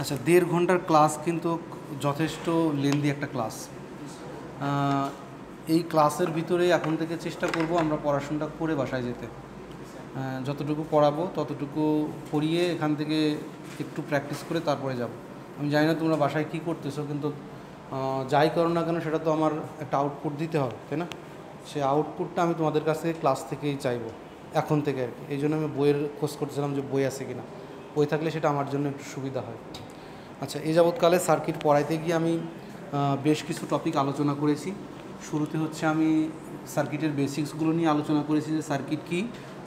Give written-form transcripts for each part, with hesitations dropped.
আচ্ছা, 1.5 ঘন্টার ক্লাস কিন্তু যথেষ্ট লেন্দি একটা ক্লাস। এই ক্লাসের ভিতরে এখন থেকে চেষ্টা করব আমরা পড়াশোনাটা করে বাসায় যেতে। যতটুকু পড়াবো ততটুকু পড়িয়ে এখান থেকে একটু প্র্যাকটিস করে তারপরে যাব। আমি জানি না তোমরা বাসায় কী করতেছো, কিন্তু যাই করো না কেন সেটা তো আমার একটা আউটপুট দিতে হবে, তাই না? সেই আউটপুটটা আমি তোমাদের কাছ থেকে ক্লাস থেকেই চাইবো, এখন থেকে আর কি। এই জন্য আমি বইয়ের খোঁজ করতেছিলাম যে বই আছে কিনা। বই থাকলে সেটা আমার জন্য একটু সুবিধা হয়। আচ্ছা, এই যাবৎকালে সার্কিট পড়াইতে গিয়ে আমি বেশ কিছু টপিক আলোচনা করেছি। শুরুতে হচ্ছে আমি সার্কিটের বেসিক্সগুলো নিয়ে আলোচনা করেছি, যে সার্কিট কী,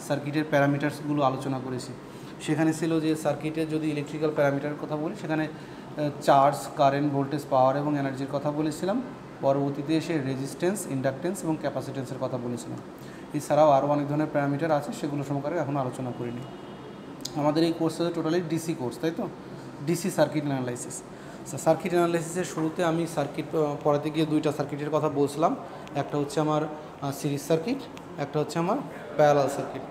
সার্কিটের প্যারামিটার্সগুলো আলোচনা করেছি। সেখানে ছিল যে সার্কিটের যদি ইলেকট্রিক্যাল প্যারামিটারের কথা বলি, সেখানে চার্জ, কারেন্ট, ভোল্টেজ, পাওয়ার এবং এনার্জির কথা বলেছিলাম। পরবর্তীতে এসে রেজিস্ট্যান্স, ইন্ডাকটেন্স এবং ক্যাপাসিটেন্সের কথা বলেছিলাম। এছাড়াও আরও অনেক ধরনের প্যারামিটার আছে, সেগুলো সম্পর্কে এখনও আলোচনা করিনি। আমাদের এই কোর্সটা টোটালি ডিসি কোর্স, তাই তো? DC circuit analysis. সার্কিট অ্যানালাইসিসের শুরুতে আমি সার্কিট পড়াতে গিয়ে দুইটা সার্কিটের কথা বলছিলাম। একটা হচ্ছে আমার সিরিজ সার্কিট, একটা হচ্ছে আমার প্যারালাল সার্কিট।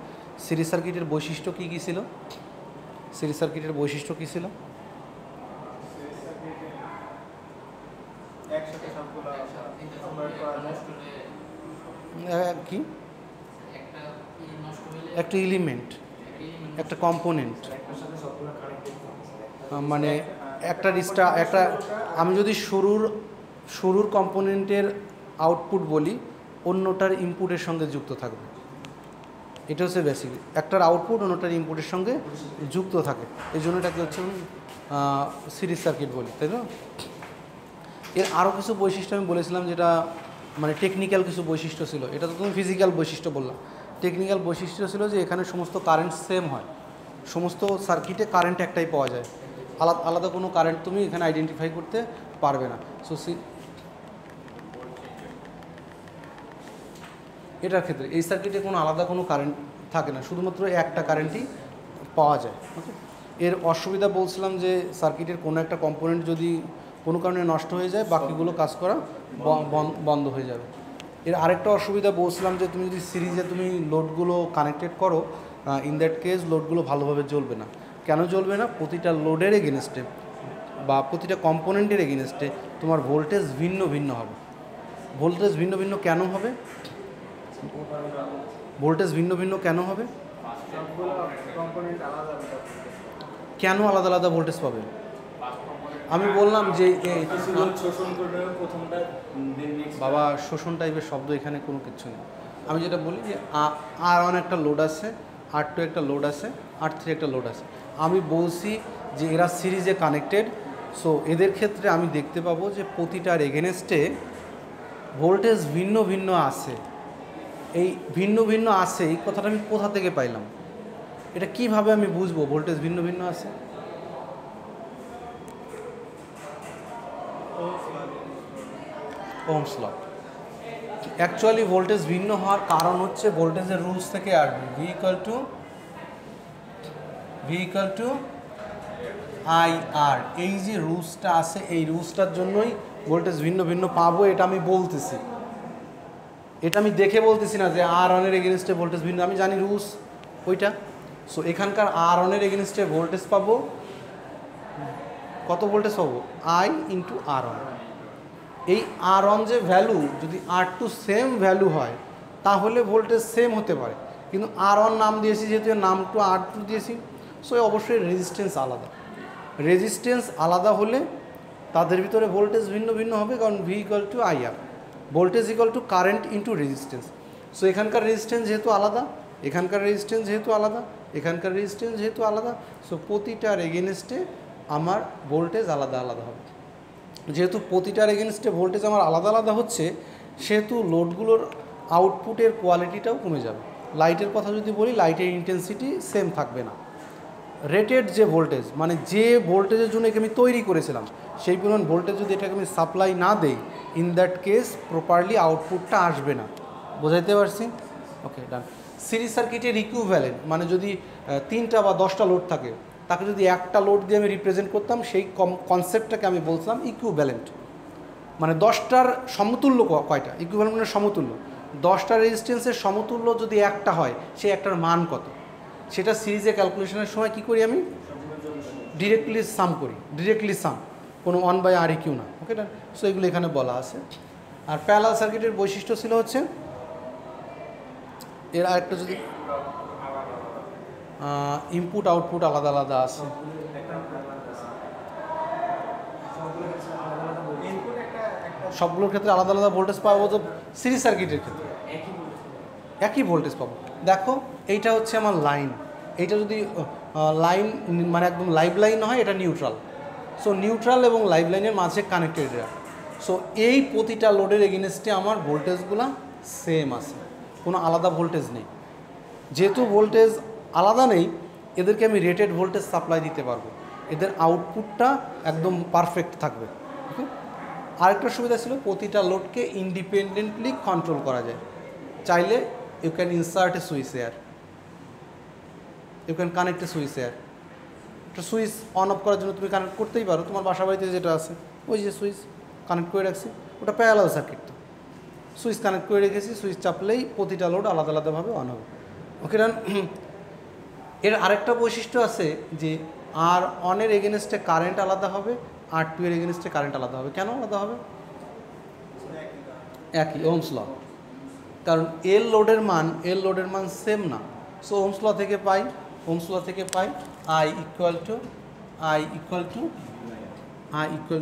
সিরিজ সার্কিটের বৈশিষ্ট্য কী কী ছিল? সিরিজ সার্কিটের বৈশিষ্ট্য কী ছিল? কি একটা এলিমেন্ট, একটা কম্পোনেন্ট, মানে একটা আমি যদি শুরুর কম্পোনেন্টের আউটপুট বলি, অন্যটার ইনপুটের সঙ্গে যুক্ত থাকবে। এটা হচ্ছে বেসিক, একটার আউটপুট অন্যটার ইনপুটের সঙ্গে যুক্ত থাকে, এই জন্য এটাকে হচ্ছে সিরিজ সার্কিট বলি, তাই না? এর আরও কিছু বৈশিষ্ট্য আমি বলেছিলাম, যেটা মানে টেকনিক্যাল কিছু বৈশিষ্ট্য ছিল। এটা তো তুমি ফিজিক্যাল বৈশিষ্ট্য বললাম। টেকনিক্যাল বৈশিষ্ট্য ছিল যে এখানে সমস্ত কারেন্ট সেম হয়, সমস্ত সার্কিটে কারেন্ট একটাই পাওয়া যায়, আলাদা কোনো কারেন্ট তুমি এখানে আইডেন্টিফাই করতে পারবে না। সো এটার ক্ষেত্রে এই সার্কিটে কোনো আলাদা কোনো কারেন্ট থাকে না, শুধুমাত্র একটা কারেন্টই পাওয়া যায়। ওকে, এর অসুবিধা বলছিলাম যে সার্কিটের কোনো একটা কম্পোনেন্ট যদি কোনো কারণে নষ্ট হয়ে যায়, বাকিগুলো কাজ করা বন্ধ হয়ে যাবে। এর আরেকটা অসুবিধা বলছিলাম যে তুমি যদি সিরিজে তুমি লোডগুলো কানেক্টেড করো, ইন দ্যাট কেস লোডগুলো ভালোভাবে জ্বলবে না। কেন জ্বলবে না? প্রতিটা লোডের এগেনস্টে বা প্রতিটা কম্পোনেন্টের এগেনস্টে তোমার ভোল্টেজ ভিন্ন ভিন্ন হবে। ভোল্টেজ ভিন্ন ভিন্ন কেন হবে? ভোল্টেজ ভিন্ন ভিন্ন কেন হবে? কেন আলাদা আলাদা ভোল্টেজ পাবে? আমি বললাম যে বাবা, শোষণ টাইপের শব্দ এখানে কোনো কিছু নেই। আমি যেটা বলি যে R1 একটা লোড আছে, R2 একটা লোড আছে, R3 একটা লোড আছে। আমি বলছি যে এরা সিরিজে কানেক্টেড। সো এদের ক্ষেত্রে আমি দেখতে পাবো যে প্রতিটার এগেনস্টে ভোল্টেজ ভিন্ন ভিন্ন আছে। এই ভিন্ন ভিন্ন আছে, এই কথাটা আমি কোথা থেকে পাইলাম? এটা কিভাবে আমি বুঝবো ভোল্টেজ ভিন্ন ভিন্ন আছে? Ohm's law. অ্যাকচুয়ালি ভোল্টেজ ভিন্ন হওয়ার কারণ হচ্ছে ভোল্টেজের রুলস থেকে আসবে। ভি ইকুয়াল টু আই আর। এই যে রুলসটা আছে, এই রুলসটার জন্যই ভোল্টেজ ভিন্ন ভিন্ন পাবো। এটা আমি বলতেছি, এটা আমি দেখে বলতেছি না যে R1 এর এগেনস্টে ভোল্টেজ ভিন্ন। আমি জানি রুলস ওইটা। সো এখানকার R1 এর এগেনস্টে ভোল্টেজ পাবো, কত ভোল্টেজ পাবো? I into R1। এই R1 যে ভ্যালু, যদি R2 সেম ভ্যালু হয় তাহলে ভোল্টেজ সেম হতে পারে, কিন্তু R1 নাম দিয়েছি যেহেতু, নামটা R2 দিয়েছি, সো অবশ্যই রেজিস্ট্যান্স আলাদা। রেজিস্ট্যান্স আলাদা হলে তাদের ভিতরে ভোল্টেজ ভিন্ন ভিন্ন হবে, কারণ V equal to IR, voltage equal to current into resistance. So এখানকার রেজিস্ট্যান্স যেহেতু আলাদা, এখানকার রেজিস্ট্যান্স যেহেতু আলাদা, এখানকার রেজিস্ট্যান্স যেহেতু আলাদা, সো প্রতিটার এগেনস্টে আমার ভোল্টেজ আলাদা আলাদা হবে। যেহেতু প্রতিটার এগেনস্টে ভোল্টেজ আমার আলাদা আলাদা হচ্ছে, সেহেতু লোডগুলোর আউটপুটের কোয়ালিটিটাও কমে যাবে। লাইটের কথা যদি বলি, লাইটের ইন্টেন্সিটি সেম থাকবে না। রেটেড যে ভোল্টেজ, মানে যে ভোল্টেজের জন্য একে আমি তৈরি করেছিলাম, সেই পরিমাণ ভোল্টেজ যদি এটাকে আমি সাপ্লাই না দেই, ইন দ্যাট কেস প্রপারলি আউটপুটটা আসবে না। বোঝাইতে পারছি? ওকে, ডান। সিরিজ সার্কিটের ইকুইভ্যালেন্ট, মানে যদি 3টা বা 10টা লোড থাকে, তাকে যদি একটা লোড দিয়ে আমি রিপ্রেজেন্ট করতাম, সেই কনসেপ্টটাকে আমি বলছিলাম ইকুইভ্যালেন্ট। মানে 10টার সমতুল্য কয়টা? ইকুইভ্যালেন্ট মানে সমতুল্য। 10টা রেজিস্ট্যান্সের সমতুল্য যদি একটা হয়, সেই একটার মান কত? সেটা সিরিজে ক্যালকুলেশনের সময় কী করি আমি? ডিরেক্টলি সাম করি, ডিরেক্টলি সাম, কোনো 1/ReQ না। ওকে ডান। সো এগুলো এখানে বলা আছে। আর প্যারালাল সার্কিটের বৈশিষ্ট্য ছিল হচ্ছে এর আরেকটা, যদি ইনপুট আউটপুট আলাদা আলাদা আছে, সবগুলোর ক্ষেত্রে আলাদা আলাদা ভোল্টেজ পাবো, তো সিরিজ সার্কিটের ক্ষেত্রে একই ভোল্টেজ পাবো। দেখো এইটা হচ্ছে আমার লাইন, এইটা যদি লাইন মানে একদম লাইভ লাইন হয়, এটা নিউট্রাল। সো নিউট্রাল এবং লাইভ লাইনের মাঝে কানেক্টেড এরা। সো এই প্রতিটা লোডের এগেনস্টে আমার ভোল্টেজগুলো সেম আছে, কোনো আলাদা ভোল্টেজ নেই। যেহেতু ভোল্টেজ আলাদা নেই, এদেরকে আমি রেটেড ভোল্টেজ সাপ্লাই দিতে পারবো, এদের আউটপুটটা একদম পারফেক্ট থাকবে। ওকে। আরেকটা সুবিধা ছিল, প্রতিটা লোডকে ইন্ডিপেন্ডেন্টলি কন্ট্রোল করা যায়। চাইলে you can insert a switch here, you can connect a switch here. একটা সুইচ অন অফ করার জন্য তুমি কানেক্ট করতেই পারো, তোমার বাসা বাড়িতে যেটা আছে ওই যে সুইচ কানেক্ট করে রাখছি, ওটা প্যারালাল সার্কিট। তো সুইচ কানেক্ট করে রেখেছি, সুইচ চাপলেই প্রতিটা লোড আলাদা আলাদাভাবে অন হবে। ওকে ডান। এর আরেকটা বৈশিষ্ট্য আছে যে আর অনের এগেনস্টে কারেন্ট আলাদা হবে, আর টু এর এগেনস্টে কারেন্ট আলাদা হবে। কেন আলাদা হবে? একই, ওহমস ল। কারণ এল লোডের মান সেম না। সো ওহমস ল থেকে পাই I equal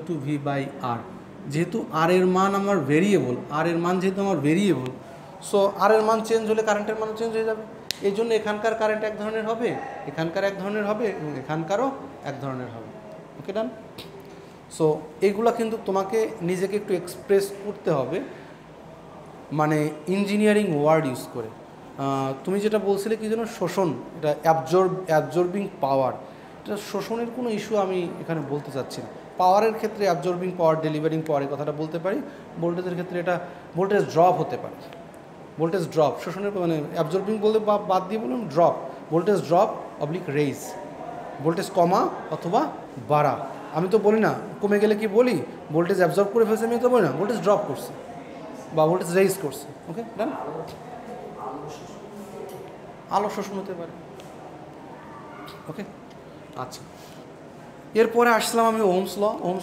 to V by R. যেহেতু আর এর মান আমার ভেরিয়েবল, সো আর এর মান চেঞ্জ হলে কারেন্টের মানও চেঞ্জ হয়ে যাবে। এই জন্য এখানকার কারেন্ট এক ধরনের হবে, এখানকার এক ধরনের হবে, এবং এখানকারও এক ধরনের হবে। ওকে ডান। সো এইগুলা কিন্তু তোমাকে নিজেকে একটু এক্সপ্রেস করতে হবে, মানে ইঞ্জিনিয়ারিং ওয়ার্ড ইউজ করে। তুমি যেটা বলছিলে কি যেন, শোষণ, এটা অ্যাবজর্বিং পাওয়ার, এটা শোষণের কোনো ইস্যু আমি এখানে বলতে চাচ্ছি না। পাওয়ারের ক্ষেত্রে অ্যাবজর্বিং পাওয়ার, ডেলিভারিং পাওয়ার এই কথাটা বলতে পারি। ভোল্টেজের ক্ষেত্রে এটা ভোল্টেজ ড্রপ হতে পারে, ভোল্টেজ ড্রপ, শোষণের মানে অ্যাবজর্বিং বলতে বাদ দিয়ে বলুন drop, voltage drop oblique raise, voltage কমা অথবা বাড়া। আমি তো বলি না, কমে গেলে কি বলি, ভোল্টেজ অ্যাবজর্ব করে ফেলছে, আমি তো বলি না ভোল্টেজ ড্রপ করছে বা ভোল্টেজ রেইজ করছে। ওকে ডান। আলো শোষণ হতে পারে। ওকে আচ্ছা, এরপরে আসলাম আমি ওহমস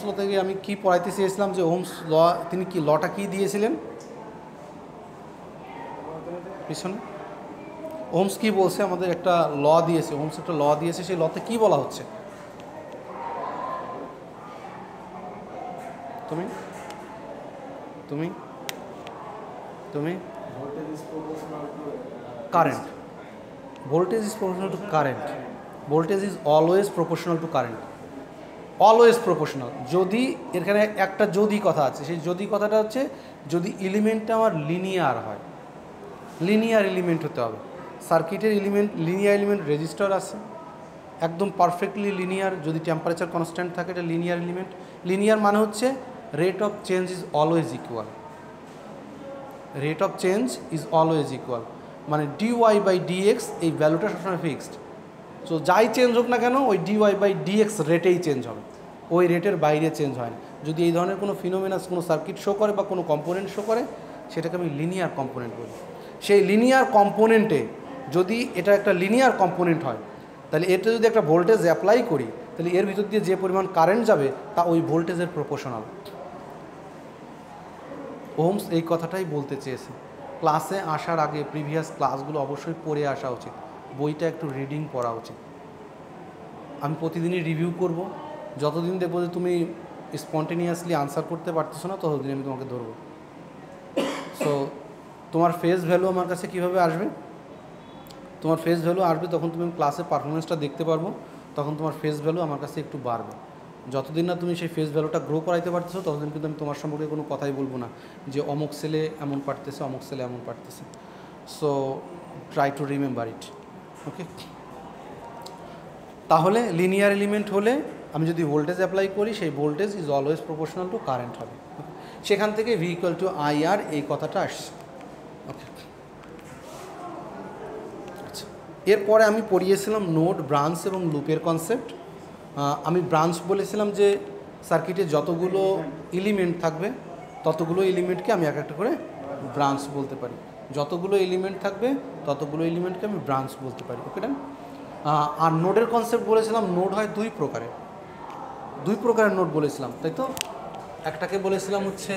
ল থেকে আমি কি পড়াইতে চেয়েছিলাম, যে ওহমস ল তিনি কি লটা কি দিয়েছিলেন পিছনে, ওহমস কি বলছে, আমাদের একটা ল দিয়েছে, ওহমস একটা ল দিয়েছে, সেই লতে কি বলা হচ্ছে? তুমি তুমি তুমি current, voltage is proportional to current, voltage is always proportional to current, always proportional. যদি এখানে একটা যদি কথা আছে, সেই যদি কথাটা হচ্ছে যদি এলিমেন্টটা আমার লিনিয়ার হয়, লিনিয়ার এলিমেন্ট হতে হবে। সার্কিটের এলিমেন্ট লিনিয়ার এলিমেন্ট, রেজিস্টার আছে একদম পারফেক্টলি লিনিয়ার, যদি টেম্পারেচার কনস্ট্যান্ট থাকে এটা লিনিয়ার এলিমেন্ট। লিনিয়ার মানে হচ্ছে rate of change is always equal, rate of change is always equal, মানে ডিওয়াই বাই ডিএক্স এই ভ্যালুটা সবসময় ফিক্সড। সো যাই চেঞ্জ হোক না কেন ওই ডিওয়াই বাই ডিএক্স রেটেই চেঞ্জ হবে, ওই রেটের বাইরে চেঞ্জ হয় না। যদি এই ধরনের কোনো ফিনোমেনাস, কোনো সার্কিট শো করে বা কোনো কম্পোনেন্ট শো করে, সেটাকে আমি লিনিয়ার কম্পোনেন্ট বলি। সেই লিনিয়ার কম্পোনেন্টে যদি এটা একটা লিনিয়ার কম্পোনেন্ট হয়, তাহলে এটা যদি একটা ভোল্টেজ অ্যাপ্লাই করি, তাহলে এর ভিতর দিয়ে যে পরিমাণ কারেন্ট যাবে তা ওই ভোল্টেজের প্রপোর্শনাল। ওহমস এই কথাটাই বলতে চেয়েছে। ক্লাসে আসার আগে প্রিভিয়াস ক্লাসগুলো অবশ্যই পড়ে আসা উচিত, বইটা একটু রিডিং পড়া উচিত। আমি প্রতিদিনই রিভিউ করব, যতদিন দেখবো যে তুমি স্পন্টেনিয়াসলি আনসার করতে পারতেছো না, ততদিন আমি তোমাকে ধরবো। সো তোমার ফেস ভ্যালু আমার কাছে কীভাবে আসবে? তোমার ফেস ভ্যালু আসবে তখন তুমি ক্লাসে পারফরমেন্সটা দেখতে পারবো, তখন তোমার ফেস ভ্যালু আমার কাছে একটু বাড়বে। যতদিন না তুমি সেই ফেস ভ্যালুটা গ্রো করাইতে পারতেছো, ততদিন কিন্তু আমি তোমার সম্পর্কে কোনো কথাই বলবো না যে অমুক ছেলে এমন পারতেছে, অমুক ছেলে এমন পারতেছে। So try to remember it. Okay, তাহলে লিনিয়ার এলিমেন্ট হলে আমি যদি ভোল্টেজ অ্যাপ্লাই করি, সেই voltage is always proportional to current হবে। সেখান থেকে ভি ইকুয়াল টু আই আর এই কথাটা আসছে। ওকে, আচ্ছা, এরপরে আমি পড়িয়েছিলাম নোড, ব্রাঞ্চ এবং লুপের কনসেপ্ট। আমি ব্রাঞ্চ বলেছিলাম যে সার্কিটে যতগুলো এলিমেন্ট থাকবে ততগুলো এলিমেন্টকে আমি এক একটা করে ব্রাঞ্চ বলতে পারি, যতগুলো এলিমেন্ট থাকবে ততগুলো এলিমেন্টকে আমি ব্রাঞ্চ বলতে পারি। ওকে ডান। আর নোডের কনসেপ্ট বলেছিলাম, নোড হয় দুই প্রকারের নোড বলেছিলাম, তাই তো? একটাকে বলেছিলাম হচ্ছে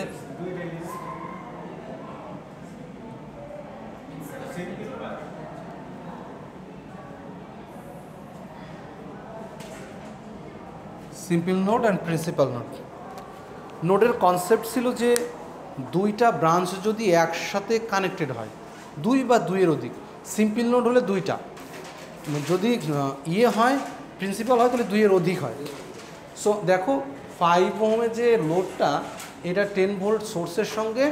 simple node and principal node. নোডের কনসেপ্ট ছিল যে দুইটা ব্রাঞ্চ যদি একসাথে কানেক্টেড হয়, দুই বা দুইয়ের অধিক। সিম্পল নোড হলে দুইটা, যদি হয় প্রিন্সিপাল হয় তাহলে দুইয়ের অধিক হয়। সো দেখো 5 ওহমের যে লোডটা, এটা 10 ভোল্ট সোর্সের সঙ্গে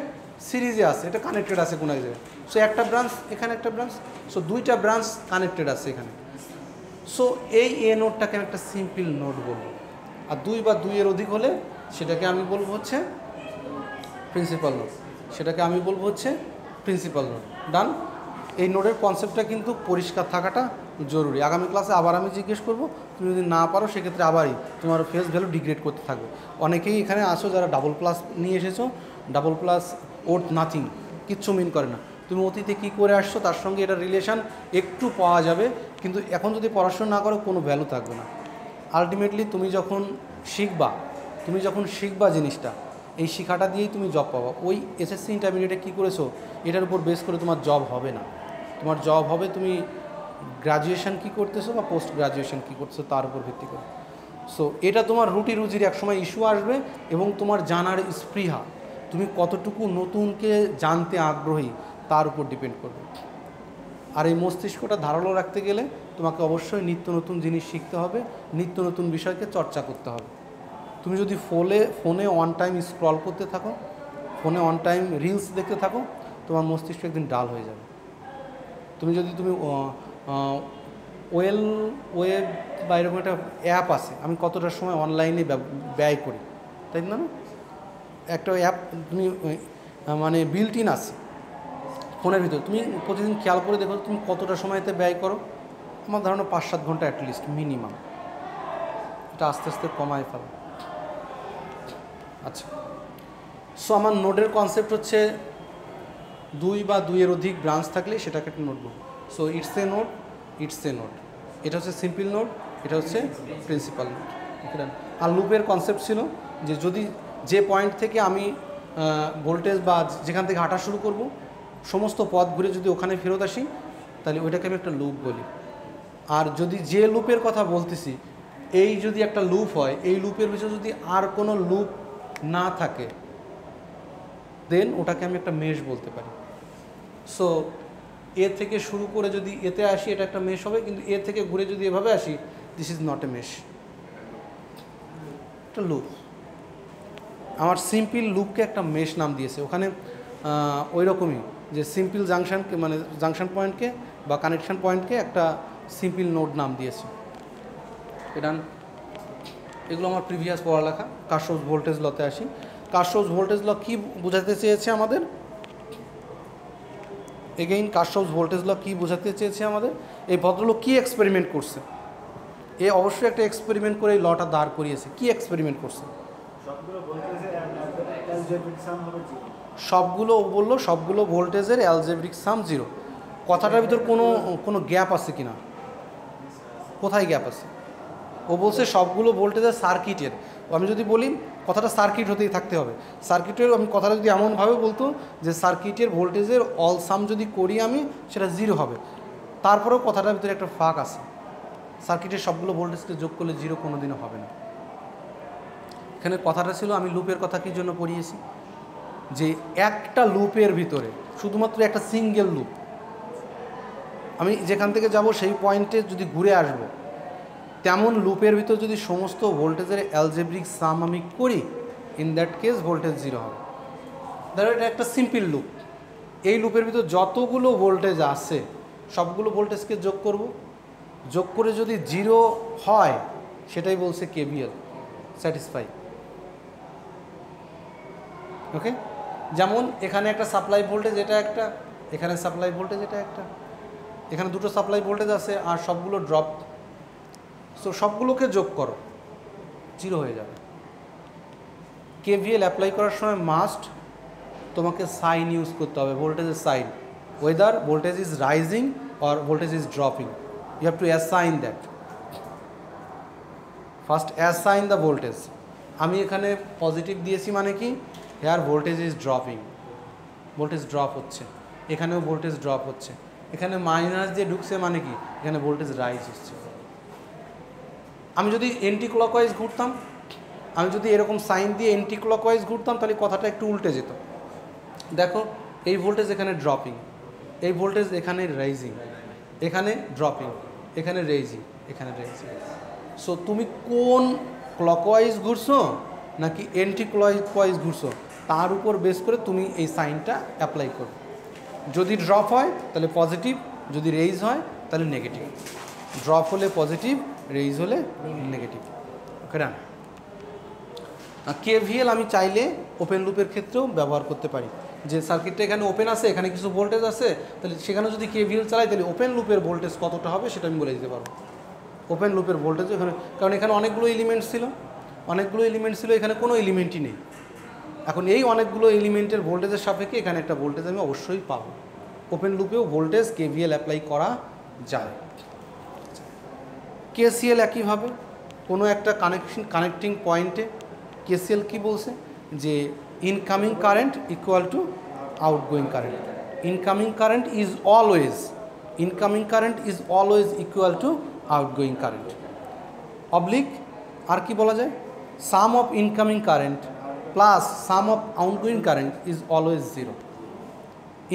সিরিজে আছে, এটা কানেক্টেড আছে কোনো এক জায়গায়। সো একটা ব্রাঞ্চ, এখানে একটা ব্রাঞ্চ, সো দুইটা ব্রাঞ্চ কানেক্টেড আছে এখানে। সো এই নোডটাকে আমি একটা সিম্পল নোড বলবো। আর দুই বা দুইয়ের অধিক হলে সেটাকে আমি বলবো হচ্ছে প্রিন্সিপাল নোড, প্রিন্সিপাল নোড। ডান। এই নোডের কনসেপ্টটা কিন্তু পরিষ্কার থাকাটা জরুরি। আগামী ক্লাসে আবার আমি জিজ্ঞেস করব, তুমি যদি না পারো সেক্ষেত্রে আবারই তোমার ফেস ভ্যালু ডিগ্রেড করতে থাকবে। অনেকেই এখানে আসো যারা ডাবল প্লাস নিয়ে এসেছো, ডাবল প্লাস ওর নাথিং, কিচ্ছু মিন করে না। তুমি অতীতে কী করে আসছো তার সঙ্গে এটা রিলেশান একটু পাওয়া যাবে, কিন্তু এখন যদি পড়াশোনা না করো কোনো ভ্যালু থাকবে না। আলটিমেটলি তুমি যখন শিখবা জিনিসটা, এই শিখাটা দিয়েই তুমি জব পাবা। ওই এসএসসি ইন্টারমিডিয়েটে কী করেছো এটার উপর বেস করে তোমার জব হবে না। তোমার জব হবে তুমি গ্রাজুয়েশন কী করতেছো বা পোস্ট গ্রাজুয়েশন কী করতেছো তার উপর ভিত্তি করে। সো এটা তোমার রুটি রুজির একসময় ইস্যু আসবে, এবং তোমার জানার স্পৃহা, তুমি কতটুকু নতুনকে জানতে আগ্রহী তার উপর ডিপেন্ড করবে। আর এই মস্তিষ্কটা ধারালো রাখতে গেলে তোমাকে অবশ্যই নিত্য নতুন জিনিস শিখতে হবে, নিত্য নতুন বিষয়কে চর্চা করতে হবে। তুমি যদি ফোনে অন টাইম স্ক্রল করতে থাকো, ফোনে অন টাইম রিলস দেখতে থাকো, তোমার মস্তিষ্ক একদিন ডাল হয়ে যাবে। তুমি ওয়েব বা এরকম একটা অ্যাপ আছে, আমি কতটা সময় অনলাইনে ব্যয় করি, তাই না? একটা অ্যাপ তুমি মানে বিল্ট ইন আছে ফোনের ভিতরে, তুমি প্রতিদিন খেয়াল করে দেখো তুমি কতটা সময়তে ব্যয় করো। আমার ধারণা 5-7 ঘন্টা অ্যাটলিস্ট মিনিমাম। এটা আস্তে আস্তে কমায় ফেলো। আচ্ছা, সো আমার নোডের কনসেপ্ট হচ্ছে দুই বা দুইয়ের অধিক ব্রাঞ্চ থাকলে সেটাকে একটা নোড বলবো। So it's a node. এটা হচ্ছে সিম্পল নোড, এটা হচ্ছে প্রিন্সিপাল নোড। আর লুপের কনসেপ্ট ছিল যে যদি যে পয়েন্ট থেকে আমি ভোল্টেজ বা যেখান থেকে হাঁটা শুরু করব, সমস্ত পথ ঘুরে যদি ওখানে ফেরত আসি তাহলে ওইটাকে আমি একটা লুপ বলি। আর যদি যে লুপের কথা বলতেছি এই যদি একটা লুপ হয়, এই লুপের ভিতরে যদি আর কোনো লুপ না থাকে দেন ওটাকে আমি একটা মেশ বলতে পারি। সো এ থেকে শুরু করে যদি এতে আসি এটা একটা মেশ হবে, কিন্তু এ থেকে ঘুরে যদি এভাবে আসি this is not a mesh, একটা লুপ। আমার সিম্পল লুপকে একটা মেশ নাম দিয়েছে, ওখানে ওই রকমই যে সিম্পল জাংশনকে মানে জাংশন পয়েন্টকে বা কানেকশন পয়েন্টকে একটা সিম্পল নোড নাম দিয়েছে। এটা এগুলো আমার প্রিভিয়াস পড়ালেখা। কার্শফস ভোল্টেজ লতে আসি। কার্শফস ভোল্টেজ ল কী বোঝাতে চেয়েছে আমাদের? এগেইন কার্শফস ভোল্টেজ ল কী বোঝাতে চেয়েছে আমাদের? এই ভদ্রলোক কী এক্সপেরিমেন্ট করছে? এ অবশ্যই একটা এক্সপেরিমেন্ট করে এই লটা দাঁড় করিয়েছে। কী এক্সপেরিমেন্ট করছে? সবগুলো ভোল্টেজের অ্যালজেব্রিক সাম 0। কথাটার ভিতর কোনো গ্যাপ আছে কি না? কোথায় গ্যাপ আছে? ও বলছে সবগুলো ভোল্টেজের সার্কিটের। আমি যদি বলি কথাটা সার্কিট হতেই থাকতে হবে। সার্কিটের আমি কথাটা যদি এমনভাবে বলতো যে সার্কিটের ভোল্টেজের অল সাম যদি করি আমি সেটা 0 হবে, তারপরেও কথাটার ভিতরে একটা ফাঁক আছে। সার্কিটের সবগুলো ভোল্টেজকে যোগ করলে 0 কোনো দিনও হবে না। এখানে কথাটা ছিল, আমি লুপের কথা কী জন্য পড়িয়েছি, যে একটা লুপের ভিতরে শুধুমাত্র একটা সিঙ্গেল লুপ, আমি যেখান থেকে যাব সেই পয়েন্টে যদি ঘুরে আসব, তেমন লুপের ভিতর যদি সমস্ত ভোল্টেজের অ্যালজেব্রিক সাম আমি করি, ইন দ্যাট কেস ভোল্টেজ 0 হবে। ধরো এটা একটা সিম্পল লুপ। এই লুপের ভিতর যতগুলো ভোল্টেজ আছে সবগুলো ভোল্টেজকে যোগ করে যদি 0 হয় সেটাই বলছে কেভিএল, স্যাটিসফাই। ওকে, যেমন এখানে একটা সাপ্লাই ভোল্টেজ এটা একটা, এখানে সাপ্লাই ভোল্টেজ এটা একটা, এখানে দুটো সাপ্লাই ভোল্টেজ আছে আর সবগুলো ড্রপ। সো সবগুলোকে যোগ করো, 0 হয়ে যাবে। কেভিএল অ্যাপ্লাই করার সময় মাস্ট তোমাকে সাইন ইউজ করতে হবে, ভোল্টেজের sign, whether voltage is rising or voltage is dropping. you have to assign that. First assign the voltage. আমি এখানে পজিটিভ দিয়েছি মানে কি, here voltage is dropping, voltage drop হচ্ছে, এখানেও ভোল্টেজ ড্রপ হচ্ছে, এখানে মাইনাস দিয়ে ঢুকছে মানে কি এখানে ভোল্টেজ রাইজ হচ্ছে। আমি যদি এন্টি ক্লকওয়াইজ ঘুরতাম, আমি যদি এরকম সাইন দিয়ে এন্টি ক্লকওয়াইজ ঘুরতাম তাহলে কথাটা একটু উল্টে যেত। দেখো এই ভোল্টেজ এখানে ড্রপিং, এই ভোল্টেজ এখানে রাইজিং, এখানে ড্রপিং, এখানে রেইজিং, এখানে রেইজিং। সো তুমি কোন ক্লকওয়াইজ ঘুরছো নাকি এন্টি ক্লকওয়াইজ ঘুরছো তার উপর বেস করে তুমি এই সাইনটা অ্যাপ্লাই করো। যদি ড্রপ হয় তাহলে পজিটিভ, যদি রেইজ হয় তাহলে নেগেটিভ। ড্রপ হলে পজিটিভ, রেইজ হলে নেগেটিভ। ওকে না? কেভিএল আমি চাইলে ওপেন লুপের ক্ষেত্রেও ব্যবহার করতে পারি, যে সার্কিটটা এখানে ওপেন আছে, এখানে কিছু ভোল্টেজ আছে, তাহলে সেখানে যদি কেভিএল চালাই তাহলে ওপেন লুপের ভোল্টেজ কতটা হবে সেটা আমি বলে দিতে পারবো। ওপেন লুপের ভোল্টেজ এখানে, কারণ এখানে অনেকগুলো এলিমেন্টস ছিল, এখানে কোনো এলিমেন্টই নেই। এখন এই অনেকগুলো এলিমেন্টের ভোল্টেজের সাপেক্ষে এখানে একটা ভোল্টেজ আমি অবশ্যই পাবো। ওপেন লুপেও ভোল্টেজ কেভিএল অ্যাপ্লাই করা যায়। কেসিএল একইভাবে কোনো একটা কানেক্টিং পয়েন্টে কেসিএল কি বলছে যে incoming current equal to outgoing current, incoming current is always equal to outgoing current. Oblique আর কি বলা যায়, sum of incoming current plus sum of outgoing current is always zero.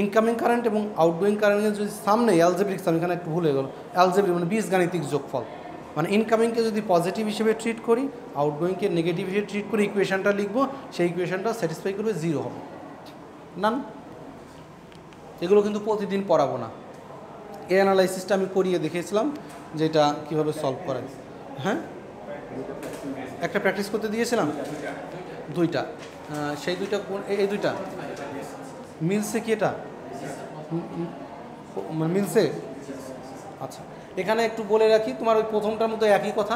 Incoming current এবং outgoing কারেন্টের যদি সামনে অ্যালজেব্রিক সাম, এখানে একটু ভুল হয়ে গেল, অ্যালজেব্রিক মানে বীজগাণিতিক যোগফল, মানে ইনকামিংকে যদি পজিটিভ হিসেবে ট্রিট করি, আউটগোয়িংকে নেগেটিভ হিসেবে ট্রিট করি, ইকুয়েশনটা লিখবো, সেই ইকুয়েশনটা স্যাটিসফাই করবে, জিরো হবে। নান এগুলো কিন্তু প্রতিদিন পড়াবো না, এই অ্যানালাইসিসটা আমি করিয়ে দেখিয়েছিলাম যে এটা কীভাবে সলভ করা যায়। হ্যাঁ, একটা প্র্যাকটিস করতে দিয়েছিলাম, দুইটা, সেই দুইটা এই দুইটা মিলছে কি, এটা মিলছে? আচ্ছা, এখানে একটু বলে রাখি, তোমার ওই প্রথমটার মতো একই কথা,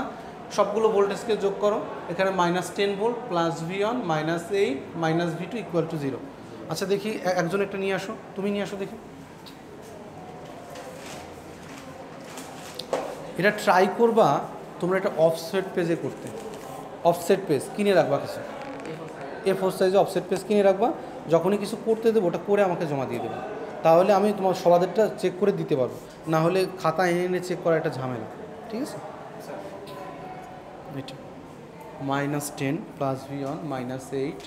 সবগুলো ভোল্টেজকে যোগ করো, এখানে -10 volt plus V1 -8 -V2 equal to 0। আচ্ছা দেখি একজন একটা নিয়ে আসো, তুমি নিয়ে আসো দেখি। এটা ট্রাই করবা তোমরা এটা অফসেট পেজে করতে। অফসেট পেজ কিনে রাখবা, কিছু A4 সাইজে অফসেট পেজ কিনে রাখবা, যখনই কিছু করতে দেবো ওটা করে আমাকে জমা দিয়ে দেবে, তাহলে আমি তোমার সবাদেরটা চেক করে দিতে পারবো, না হলে খাতা এনে এনে চেক করা একটা ঝামেলা। ঠিক আছে, এটা -10 plus V1 -8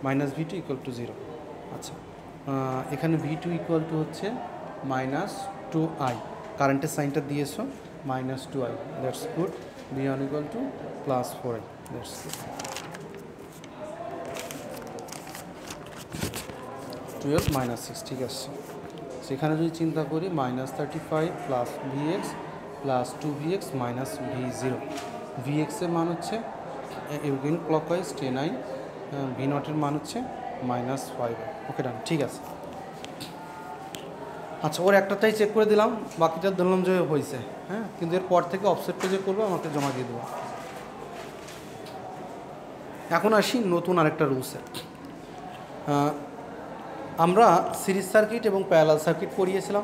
-V2 equal to 0। আচ্ছা, এখানে V2 ইকুয়াল টু হচ্ছে -2I, কারেন্টের সাইনটা দিয়েছো -2I, that's good. V1 equal to +4I, that's good. 12 -6, ঠিক আছে। সেখানে যদি চিন্তা করি -35 plus Vx plus 2Vx minus V0, Vx-এর মান হচ্ছে এগেইন ক্লকওয়াইজ 10I, V0-এর মান হচ্ছে -5। ওকে ডান, ঠিক আছে। আচ্ছা, ওর একটাতেই চেক করে দিলাম, বাকিটা ধরলাম যে হয়েছে। হ্যাঁ, কিন্তু এরপর থেকে অফসেট পেজে করবো, আমাকে জমা দিয়ে দেবো। এখন আসি নতুন আরেকটা রুলসে। আমরা সিরিজ সার্কিট এবং প্যারালাল সার্কিট পড়িয়েছিলাম,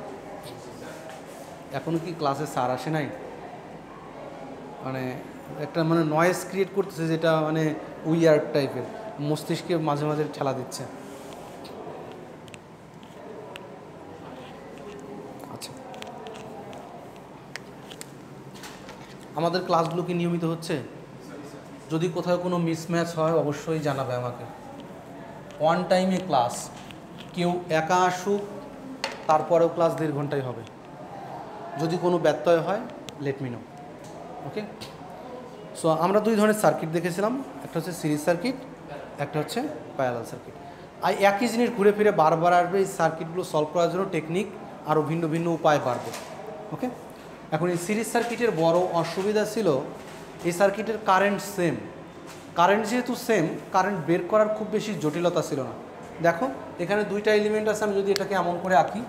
এখনও কি ক্লাসে স্যার আসে নাই? মানে একটা নয়েজ ক্রিয়েট করতেছে, যেটা উইয়ার্ড টাইপের, মস্তিষ্কে মাঝে মাঝে ঠেলা দিচ্ছে। আচ্ছা, আমাদের ক্লাসগুলো কি নিয়মিত হচ্ছে? যদি কোথাও কোনো মিসম্যাচ হয় অবশ্যই জানাবে আমাকে। ওয়ান টাইমে ক্লাস, কেউ একা আসুক, তারপরেও ক্লাস 1.5 ঘন্টায় হবে। যদি কোনো ব্যত্যয় হয় লেট মি নো। ওকে, সো আমরা দুই ধরনের সার্কিট দেখেছিলাম, একটা হচ্ছে সিরিজ সার্কিট, একটা হচ্ছে প্যারালাল সার্কিট। আর একই জিনিস ঘুরে ফিরে বারবার আসবে, এই সার্কিটগুলো সলভ করার জন্য টেকনিক আরও ভিন্ন ভিন্ন উপায় বাড়বে। ওকে, এখন এই সিরিজ সার্কিটের বড় অসুবিধা ছিল এই সার্কিটের কারেন্ট সেম, কারেন্ট যেহেতু সেম, কারেন্ট বের করার খুব বেশি জটিলতা ছিল না। দেখো এখানে দুইটা এলিমেন্ট আছে, আমি যদি এটাকে এমন করে আঁকি,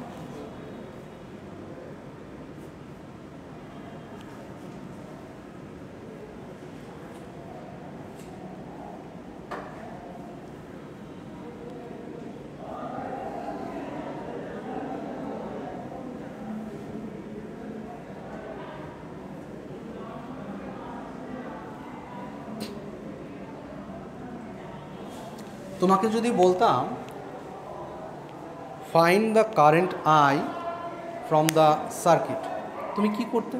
তোমাকে যদি বলতাম find the current I from the circuit, তুমি কি করতে?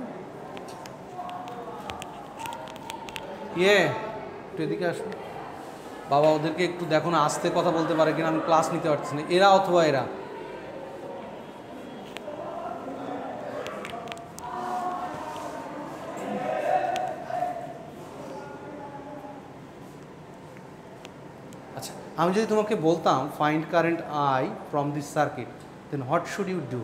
একটু এদিকে আসো বাবা, ওদেরকে একটু দেখো না আস্তে কথা বলতে পারে কিনা, আমি ক্লাস নিতে পারছি না, এরা অথবা এরা। আচ্ছা, আমি যদি তোমাকে বলতাম find current I from this circuit, then what should you do?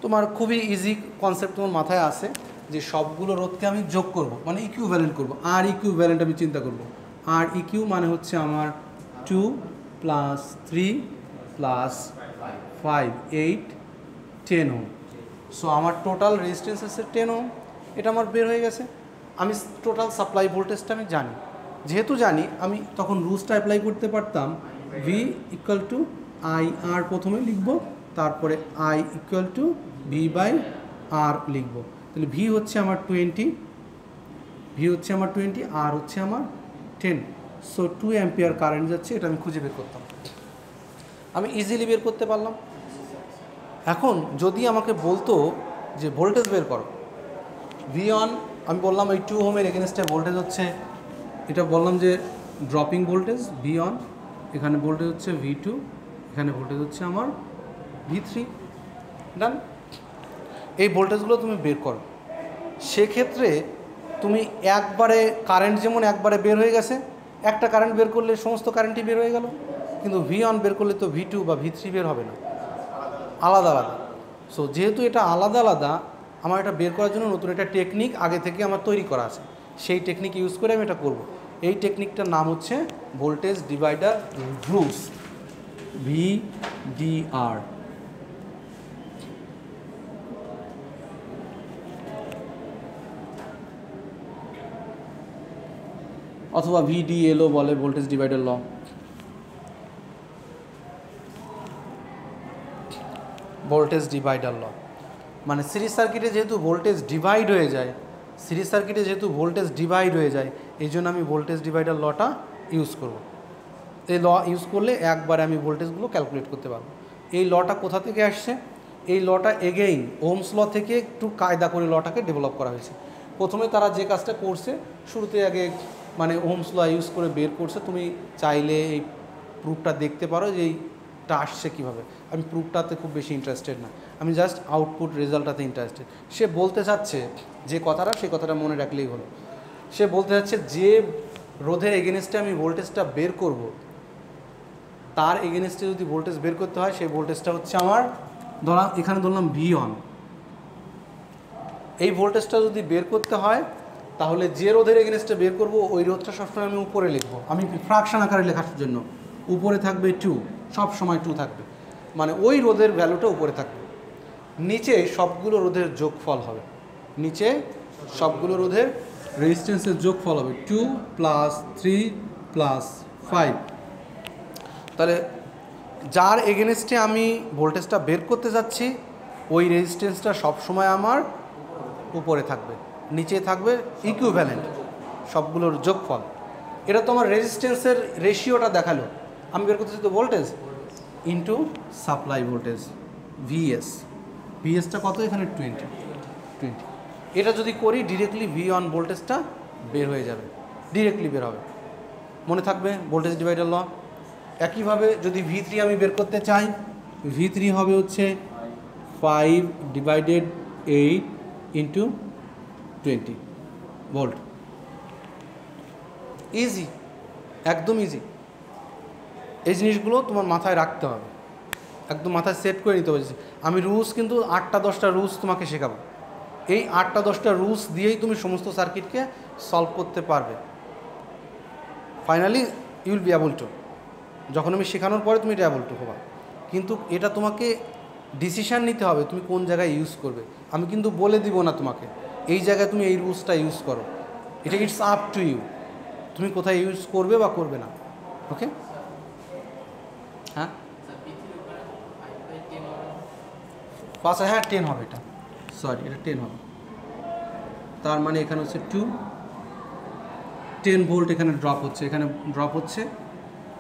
তোমার খুবই ইজি কনসেপ্ট তোমার মাথায় আসে যে সবগুলো রোধকে আমি যোগ করব, মানে ইকুইভ্যালেন্ট করব। আর ইকুইভ্যালেন্ট আমি চিন্তা করব, আর ইকিউ মানে হচ্ছে আমার 2 + 3 + 5 8 10 ওম। সো আমার টোটাল রেজিস্ট্যান্স আছে 10 ওম, এটা আমার বের হয়ে গেছে। আমি টোটাল সাপ্লাই ভোল্টেজটা আমি জানি, যেহেতু জানি আমি তখন রুলসটা অ্যাপ্লাই করতে পারতাম। V equal to I R প্রথমে লিখব, তারপরে I equal to V by R লিখব। তাহলে ভি হচ্ছে আমার 20, আর হচ্ছে আমার 10। সো 2 অ্যাম্পিয়ার কারেন্ট যাচ্ছে, এটা আমি খুঁজে বের করতাম, আমি ইজিলি বের করতে পারলাম। এখন যদি আমাকে বলতো যে ভোল্টেজ বের করো, ভি অন, আমি বললাম এই 2 ওহমের এগেনস্টে ভোল্টেজ হচ্ছে, এটা বললাম যে ড্রপিং ভোল্টেজ ভি অন, এখানে ভোল্টেজ হচ্ছে V2, এখানে ভোল্টেজ হচ্ছে আমার V3। ডান, এই ভোল্টেজগুলো তুমি বের করো। সেক্ষেত্রে তুমি একবারে কারেন্ট যেমন একবারে বের হয়ে গেছে, একটা কারেন্ট বের করলে সমস্ত কারেন্টই বের হয়ে গেল, কিন্তু ভি অন বের করলে তো V2 বা V3 বের হবে না, আলাদা আলাদা। সো যেহেতু এটা আলাদা আলাদা, আমার এটা বের করার জন্য নতুন একটা টেকনিক আগে থেকে আমার তৈরি করা আছে, সেই টেকনিক ইউজ করে আমি এটা করব। এই টেকনিকটার নাম হচ্ছে ভোল্টেজ ডিভাইডার রুলস, VDR। অথবা VDLও বলে, ভোল্টেজ ডিভাইডার ল। ভোল্টেজ ডিভাইডার ল মানে সিরিজ সার্কিটে যেহেতু ভোল্টেজ ডিভাইড হয়ে যায়, এই জন্য আমি ভোল্টেজ ডিভাইডার লটা ইউজ করব। এই ল ইউজ করলে একবারে আমি ভোল্টেজগুলো ক্যালকুলেট করতে পারবো। এই লটা কোথা থেকে আসছে? এই লটা এগেইন ওহমস ল থেকে একটু কায়দা করে লটাকে ডেভেলপ করা হয়েছে। প্রথমে তারা যে কাজটা করছে, শুরুতে আগে মানে ওহমস ল ইউজ করে বের করছে। তুমি চাইলে এই প্রুফটা দেখতে পারো যে এইটা আসছে কীভাবে। আমি প্রুফটাতে খুব বেশি ইন্টারেস্টেড না, আমি জাস্ট আউটপুট রেজাল্টটাতে ইন্টারেস্টেড। সে বলতে চাচ্ছে যে কথাটা, সেই কথাটা মনে রাখলেই হলো। সে বলতে চাচ্ছে যে রোধের এগেনস্টে আমি ভোল্টেজটা বের করব, তার এগেনস্টে যদি ভোল্টেজ বের করতে হয়, সেই ভোল্টেজটা হচ্ছে আমার এখানে ধরলাম ভি অন। এই ভোল্টেজটা যদি বের করতে হয়, তাহলে যে রোধের এগেনস্টে বের করব, ওই রোধটা সবসময় আমি উপরে লিখব। আমি ফ্র্যাকশন আকারে লেখার জন্য উপরে থাকবে 2, সব সময় 2 থাকবে, মানে ওই রোধের ভ্যালুটা উপরে থাকবে। নিচে সবগুলো রোধের যোগফল হবে, নিচে সবগুলো রোধের রেজিস্ট্যান্সের যোগফল হবে 2 + 3 + 5। তাহলে যার এগেনস্টে আমি ভোল্টেজটা বের করতে যাচ্ছি, ওই রেজিস্ট্যান্সটা সবসময় আমার উপরে থাকবে, নিচে থাকবে ইকুইভ্যালেন্ট সবগুলোর যোগফল। এটা তো আমার রেজিস্ট্যান্সের রেশিওটা দেখালো। আমি বের করতেছি তো ভোল্টেজ ইন্টু সাপ্লাই ভোল্টেজ ভিএসটা কত? এখানে 20। এটা যদি করি ডিরেক্টলি ভি অন ভোল্টেজটা বের হয়ে যাবে, ডিরেক্টলি বের হবে, মনে থাকবে ভোল্টেজ ডিভাইডার ল। একইভাবে যদি V3 আমি বের করতে চাই, V3 হবে হচ্ছে 5/8 × 20 ভোল্ট। ইজি, একদম ইজি। এই জিনিসগুলো তোমার মাথায় রাখতে হবে, একদম মাথায় সেট করে নিতে হবে। আমি রুলস কিন্তু 8টা-10টা রুলস তোমাকে শেখাবো। এই 8টা-10টা রুলস দিয়েই তুমি সমস্ত সার্কিটকে সলভ করতে পারবে। Finally you will be able to, যখন আমি শেখানোর পরে তুমি এটা এবল টু হবা। কিন্তু এটা তোমাকে ডিসিশান নিতে হবে তুমি কোন জায়গায় ইউজ করবে। আমি কিন্তু বলে দিব না তোমাকে এই জায়গায় তুমি এই রুলসটা ইউজ করো, এটা ইটস আপ টু ইউ, তুমি কোথায় ইউজ করবে বা করবে না। ওকে, হ্যাঁ পাঁচ, হ্যাঁ 10 হবে, এটা সরি এটা 10 হবে। তার মানে এখানে হচ্ছে 2 10 ভোল্ট এখানে ড্রপ হচ্ছে, এখানে ড্রপ হচ্ছে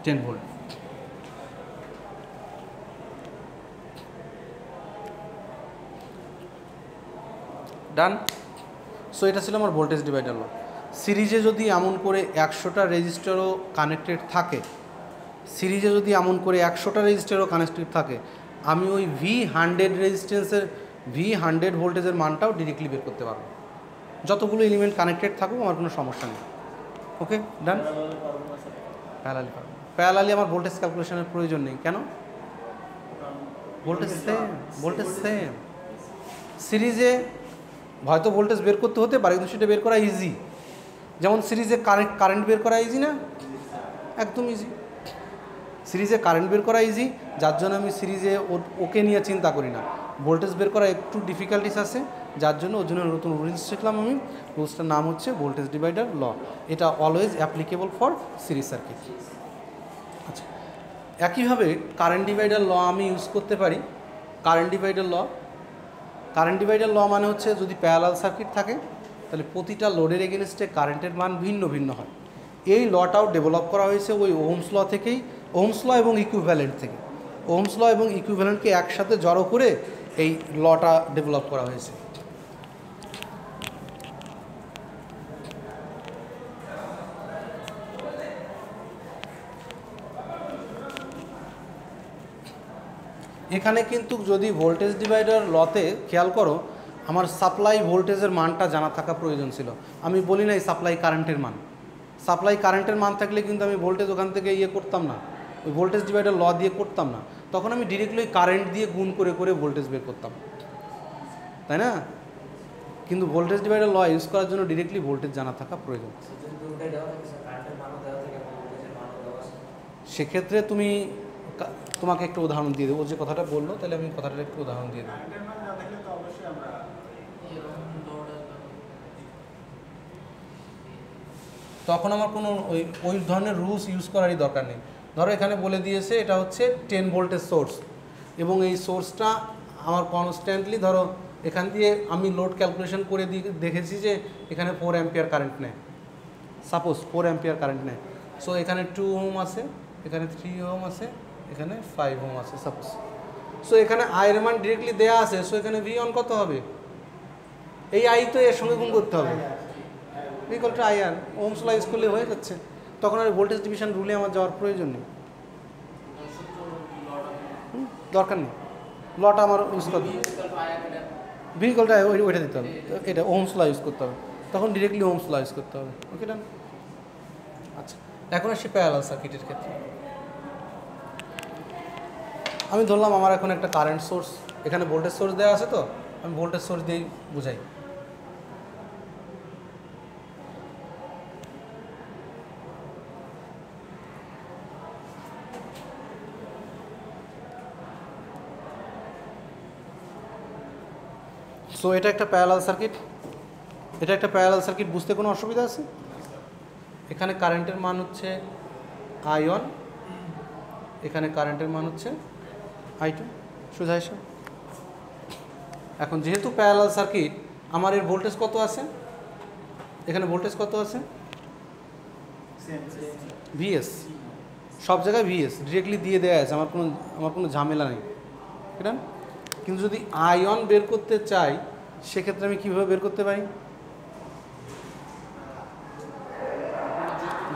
10 ভোল্ট। ডান। সো এটা ছিল আমার ভোল্টেজ ডিভাইডার ল। সিরিজে যদি এমন করে 100টা রেজিস্টারও কানেক্টেড থাকে, সিরিজে যদি এমন করে 100টা রেজিস্টারও কানেক্টেড থাকে, আমি ওই V100 রেজিস্ট্যান্সের V100 ভোল্টেজের মানটাও ডিরেক্টলি বের করতে পারবো, যতগুলো এলিমেন্ট কানেক্টেড থাকুক আমার কোনো সমস্যা নেই। ওকে ডান। প্যারালালি পারবো, প্যারালালি আমার ভোল্টেজ ক্যালকুলেশনের প্রয়োজন নেই। কেন? Voltage same, voltage same. সিরিজে হয়তো ভোল্টেজ বের করতে হতে পারে, কিন্তু সেটা বের করা ইজি। যেমন সিরিজে কারেন্ট বের করা ইজি না? একদম ইজি। সিরিজে কারেন্ট বের করা ইজি, যার জন্য আমি সিরিজে ওকে নিয়ে চিন্তা করি না। ভোল্টেজ বের করা একটু ডিফিকাল্টিস আছে, যার জন্য ওর জন্য নতুন রুলস শিখলাম আমি। রুলসটার নাম হচ্ছে ভোল্টেজ ডিভাইডার ল। এটা always applicable for series circuit. আচ্ছা, একইভাবে কারেন্ট ডিভাইডার ল আমি ইউজ করতে পারি। কারেন্ট ডিভাইডার ল, কারেন্ট ডিভাইডার ল মানে হচ্ছে যদি প্যারালাল সার্কিট থাকে তাহলে প্রতিটা লোডের এগেনস্টে কারেন্টের মান ভিন্ন ভিন্ন হয়। এই লটাও ডেভেলপ করা হয়েছে ওই ওহমস ল থেকেই, ওহমস ল এবং ইকুইভ্যালেন্ট থেকে। ওহমস ল এবং ইকুইভ্যালেন্টকে একসাথে জড়ো করে এই লটা ডেভেলপ করা হয়েছে। এখানে কিন্তু যদি ভোল্টেজ ডিভাইডার লতে খেয়াল করো, আমার সাপ্লাই ভোল্টেজের মানটা জানা থাকা প্রয়োজন ছিল। আমি বলি নাই সাপ্লাই কারেন্টের মান। সাপ্লাই কারেন্টের মান থাকলে কিন্তু আমি ভোল্টেজ ওখান থেকে করতাম না, ওই ভোল্টেজ ডিভাইডার ল দিয়ে করতাম না। তখন আমি ডিরেক্টলি কারেন্ট দিয়ে গুণ করে করে ভোল্টেজ বের করতাম, তাই না? কিন্তু ভোল্টেজ ডিভাইডার ল ইউজ করার জন্য ডিরেক্টলি ভোল্টেজ জানা থাকা প্রয়োজন। সেক্ষেত্রে তোমাকে একটা উদাহরণ দিয়ে দেবো, যে কথাটা বললো তাহলে আমি কথাটার একটু উদাহরণ দিয়ে দেবো। তখন আমার কোনো ওই ধরনের রুলস ইউজ করারই দরকার নেই। ধরো এখানে বলে দিয়েছে এটা হচ্ছে 10 ভোল্টের সোর্স, এবং এই সোর্সটা আমার কনস্ট্যান্টলি, ধরো এখান দিয়ে আমি লোড ক্যালকুলেশন করে দেখেছি যে এখানে 4 অ্যাম্পিয়ার কারেন্ট নেয়, সাপোজ 4 অ্যাম্পিয়ার কারেন্ট নেয়। সো এখানে 2 ওহম আছে, এখানে 3 ওহম আছে, এখানে 5 ওহম আছে সাপোজ। সো এখানে আয়ের মান ডিরেক্টলি দেওয়া আছে। সো এখানে ভি অন কত হবে? এই আই তো এর সঙ্গে গুণ করতে হবে, equal to IR. Ohm's law use করলে হয়ে যাচ্ছে, তখন আর ভোল্টেজ ডিভিশন রুলে আমার যাওয়ার প্রয়োজন নেই, দরকার নেই। লটা আমার ইউজ করতে ভেহিকলটা ওইটা দিতে হবে, এটা ওহমস ল ইউজ করতে হবে, তখন ডিরেক্টলি ওহমস ল ইউজ করতে হবে। ওকে ডান। আচ্ছা, এখন আসি প্যারালাল সার্কিটের ক্ষেত্রে। আমি ধরলাম আমার এখন একটা কারেন্ট সোর্স, এখানে ভোল্টেজ সোর্স দেওয়া আছে, তো আমি ভোল্টেজ সোর্স দিয়েই বুঝাই। সো এটা একটা প্যারালাল সার্কিট, এটা একটা প্যারালাল সার্কিট, বুঝতে কোনো অসুবিধা আছে? এখানে কারেন্টের মান হচ্ছে I1, এখানে কারেন্টের মান হচ্ছে I2, সোজা হিসাব। এখন যেহেতু প্যারালাল সার্কিট, আমার এর ভোল্টেজ কত আছে? এখানে ভোল্টেজ কত আছে? ভিএস, সব জায়গায় ভিএস ডিরেক্টলি দিয়ে দেওয়া আছে, আমার কোনো ঝামেলা নেই, এটা। কিন্তু যদি I1 বের করতে চাই, সেক্ষেত্রে আমি কীভাবে বের করতে পারি?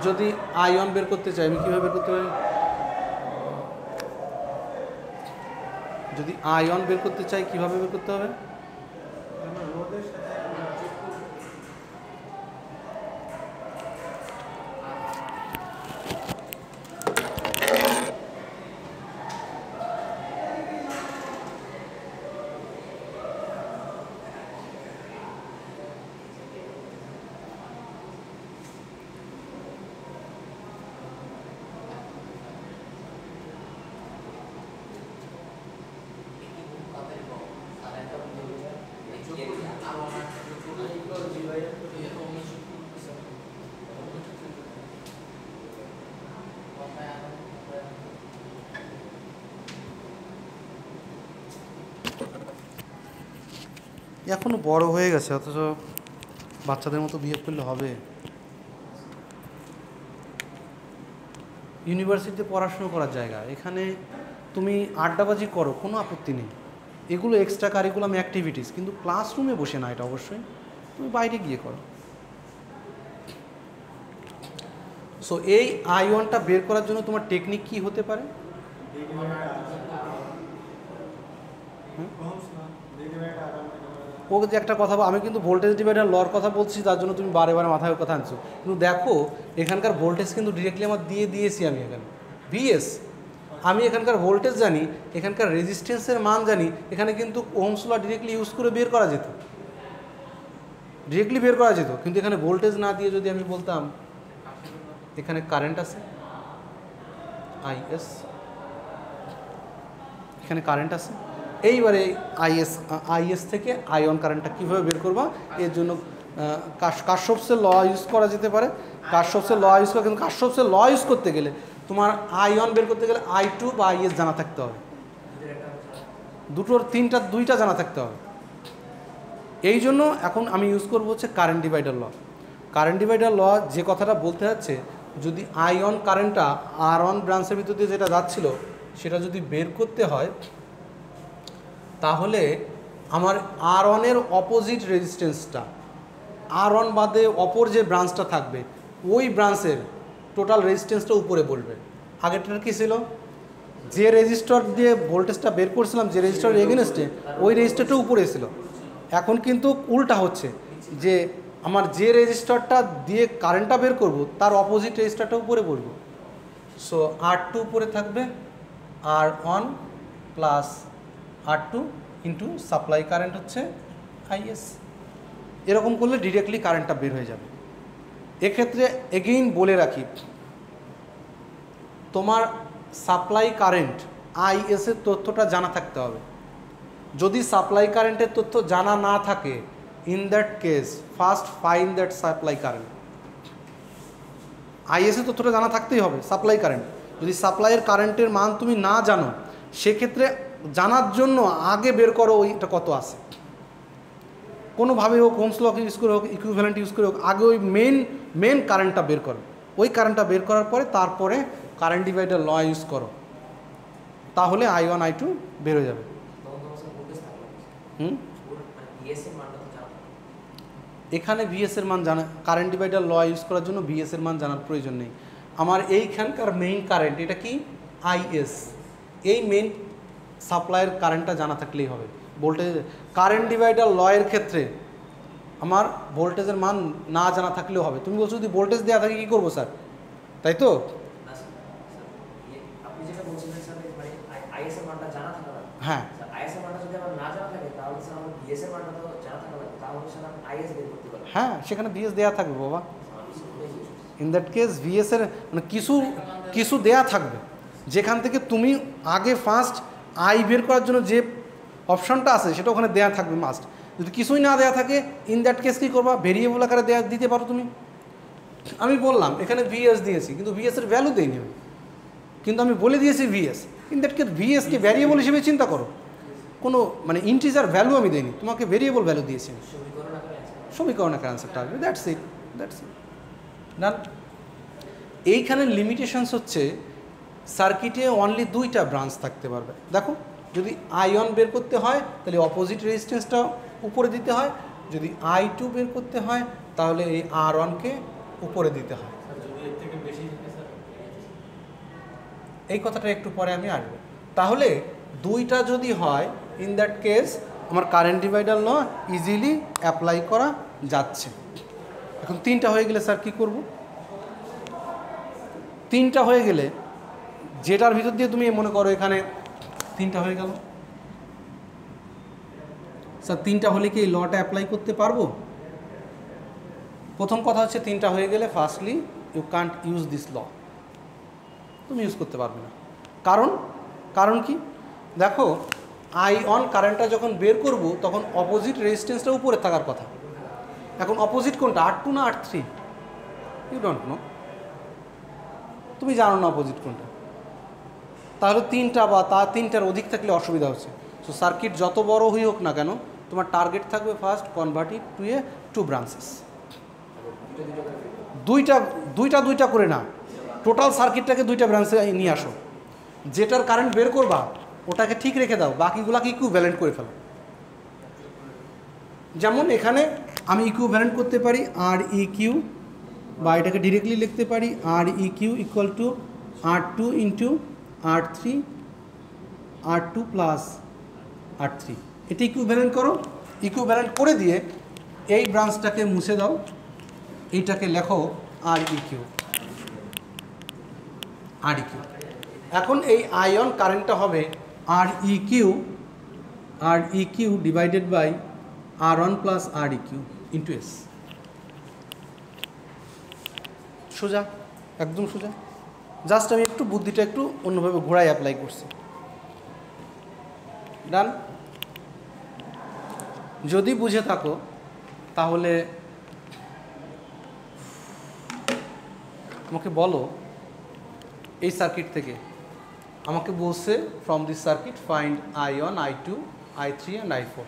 যদি I1 বের করতে চাই আমি কীভাবে বের করতে পারি? যদি I1 বের করতে চাই কীভাবে বের করতে হবে? এখনো বড় হয়ে গেছে, অথচ বাচ্চাদের মতো বিহেভ করলে হবে? ইউনিভার্সিটিতে পড়াশুনো করার জায়গা, এখানে তুমি আড্ডাবাজি করো, কোনো আপত্তি নেই, এগুলো এক্সট্রা কারিকুলাম অ্যাক্টিভিটিস, কিন্তু ক্লাসরুমে বসে না, এটা অবশ্যই তুমি বাইরে গিয়ে করো। সো এই I1টা বের করার জন্য তোমার টেকনিক কি হতে পারে? ও যে একটা কথা, আমি কিন্তু ভোল্টেজ ডিভাইডার লর কথা বলছি, তার জন্য তুমি বারে বারে মাথায় কথা আনছো, কিন্তু দেখো এখানকার ভোল্টেজ কিন্তু ডিরেক্টলি আমার দিয়েছি আমি এখানে ভিএস, আমি এখানকার ভোল্টেজ জানি, এখানকার রেজিস্ট্যান্সের মান জানি, এখানে কিন্তু ওহমস ল ডিরেক্টলি ইউজ করে বের করা যেত, কিন্তু এখানে ভোল্টেজ না দিয়ে যদি আমি বলতাম এখানে কারেন্ট আছে আইএস, এখানে কারেন্ট আছে, এইবারে আইএস থেকে I1 কারেন্টটা কীভাবে বের করবা, এর জন্য কারশফের ল ইউজ করা যেতে পারে। কারশফের ল ইউজ করা, কিন্তু কারশফের ল ইউজ করতে গেলে তোমার I1 বের করতে গেলে I2 বা IS জানা থাকতে হবে, দুইটা জানা থাকতে হবে। এই জন্য এখন আমি ইউজ করবো হচ্ছে কারেন্ট ডিভাইডার ল। কারেন্ট ডিভাইডার ল যে কথাটা বলতে যাচ্ছে, যদি I1 কারেন্টটা R1 ব্রাঞ্চের ভিতর দিয়ে যেটা যাচ্ছিল সেটা যদি বের করতে হয়, তাহলে আমার R1-এর অপোজিট রেজিস্ট্যান্সটা, R1 বাদে অপর যে ব্রাঞ্চটা থাকবে ওই ব্রাঞ্চের টোটাল রেজিস্ট্যান্সটা উপরে বলবে। আগেরটার কী ছিল, যে রেজিস্টার দিয়ে ভোল্টেজটা বের করছিলাম, যে রেজিস্টার এগেনস্টে, ওই রেজিস্টারটা উপরে ছিল। এখন কিন্তু উল্টা হচ্ছে, যে আমার যে রেজিস্টারটা দিয়ে কারেন্টটা বের করব তার অপোজিট রেজিস্টারটা উপরে বলবো। সো R2 উপরে থাকবে, R1 plus R2 into supply current হচ্ছে IS। এরকম করলে ডিরেক্টলি কারেন্টটা বের হয়ে যাবে। এক্ষেত্রে এগেইন বলে রাখি, তোমার সাপ্লাই কারেন্ট IS এর তথ্যটা জানা থাকতে হবে। যদি সাপ্লাই কারেন্টের তথ্য জানা না থাকে, in that case first find that supply current. IS এর তথ্যটা জানা থাকতেই হবে, সাপ্লাই কারেন্ট। যদি সাপ্লাইয়ের কারেন্টের মান তুমি না জানো, সেক্ষেত্রে জানার জন্য আগে বের করো ওইটা কত আছে, কোনোভাবে হোক, ওহমস ল ইউজ করে হোক, ইকুইভ্যালেন্ট ইউজ করে হোক, আগে ওই মেন কারেন্টটা বের করো। ওই কারেন্টটা বের করার পরে তারপরে কারেন্ট ডিভাইডার ল ইউজ করো, তাহলে I1 I2 বের হয়ে যাবে। এখানে VS এর মান জানা, কারেন্ট ডিভাইডার ল ইউজ করার জন্য VS এর মান জানার প্রয়োজন নেই। আমার এইখানকার মেইন কারেন্ট এটা কি IS, এই মেইন সাপ্লাইয়ের কারেন্টটা জানা থাকলেই হবে। ভোল্টেজ কারেন্ট ডিভাইডার ল এর ক্ষেত্রে আমার ভোল্টেজের মান না জানা থাকলেও হবে। তুমি বলছো যদি ভোল্টেজ দেওয়া থাকে কী করবো স্যার, তাই তো? হ্যাঁ, হ্যাঁ, সেখানে VS দেওয়া থাকবে বাবা। ইন দ্যাট কেস VS এর মানে কিছু দেয়া থাকবে, যেখান থেকে তুমি আগে ফার্স্ট I বের করার জন্য যে অপশনটা আছে সেটা ওখানে দেয়া থাকবে মাস্ট। যদি কিছুই না দেয়া থাকে, ইন দ্যাট কেস কী করবা, ভেরিয়েবল আকারে দিতে পারো তুমি। আমি বললাম এখানে VS দিয়েছি, কিন্তু VS এর ভ্যালু দেয়নি আমি, কিন্তু আমি বলে দিয়েছি VS। ইন দ্যাট কেস VSকে ভ্যারিয়েবল হিসেবে চিন্তা করো, কোনো মানে ইন্টিজার ভ্যালু আমি দিইনি, তোমাকে ভেরিয়েবল ভ্যালু দিয়েছি, সমীকরণ আকারে অ্যান্সারটা আসবে। দ্যাটস ইট না। এইখানে লিমিটেশনস হচ্ছে সার্কিটে অনলি দুইটা ব্রাঞ্চ থাকতে পারবে। দেখো, যদি I1 বের করতে হয় তাহলে অপোজিট রেজিস্ট্যান্সটা উপরে দিতে হয়, যদি I2 বের করতে হয় তাহলে এই R1কে উপরে দিতে হয়। এই কথাটা একটু পরে আমি আসবো। তাহলে দুইটা যদি হয়, ইন দ্যাট কেস আমার কারেন্ট ডিভাইডার ল ইজিলি অ্যাপ্লাই করা যাচ্ছে। এখন তিনটা হয়ে গেলে স্যার কী করব? তিনটা হয়ে গেলে যেটার ভিতর দিয়ে তুমি মনে করো এখানে তিনটা হয়ে গেল, স্যার তিনটা হলে কি এই লটা অ্যাপ্লাই করতে পারবো? প্রথম কথা হচ্ছে তিনটা হয়ে গেলে firstly you can't use this law, তুমি ইউজ করতে পারবে না। কারণ কি? দেখো, I1 কারেন্টটা যখন বের করব তখন অপোজিট রেজিস্ট্যান্সটা উপরে থাকার কথা। এখন অপোজিট কোনটা, R2 না R3? ইউ ডোন্ট নো, তুমি জানো না অপোজিট কোনটা। তাহলে তিনটা বা তিনটার অধিক থাকলে অসুবিধা হচ্ছে। সো সার্কিট যত বড় হই হোক না কেন, তোমার টার্গেট থাকবে first convert it to two branches. দুইটা করে না, টোটাল সার্কিটটাকে দুইটা ব্রাঞ্চে নিয়ে আসো, যেটার কারেন্ট বের করবা ওটাকে ঠিক রেখে দাও, বাকিগুলোকে ইকুইভ্যালেন্ট করে ফেলো। যেমন এখানে আমি ইকুইভ্যালেন্ট করতে পারি আর ই কিউ, বা এটাকে ডিরেক্টলি লিখতে পারি R E Q equal to R2 into R3 R2 plus R3। এটা ইকুইভ্যালেন্ট করো, ইকুইভ্যালেন্ট করে দিয়ে এই ব্রাঞ্চটাকে মুছে দাও, এইটাকে লেখো আর ই কিউ, আর ই কিউ। এখন এই আয়ন কারেন্টটা হবে R E Q divided by R1 plus R E Q into S. সোজা, একদম সোজা, জাস্ট আমি একটু বুদ্ধিটা একটু অন্যভাবে ঘোরায় অ্যাপ্লাই করছি। ডান। যদি বুঝে থাকো তাহলে আমাকে বলো, এই সার্কিট থেকে আমাকে বলছে from this circuit find I1, I2, I3 and I4।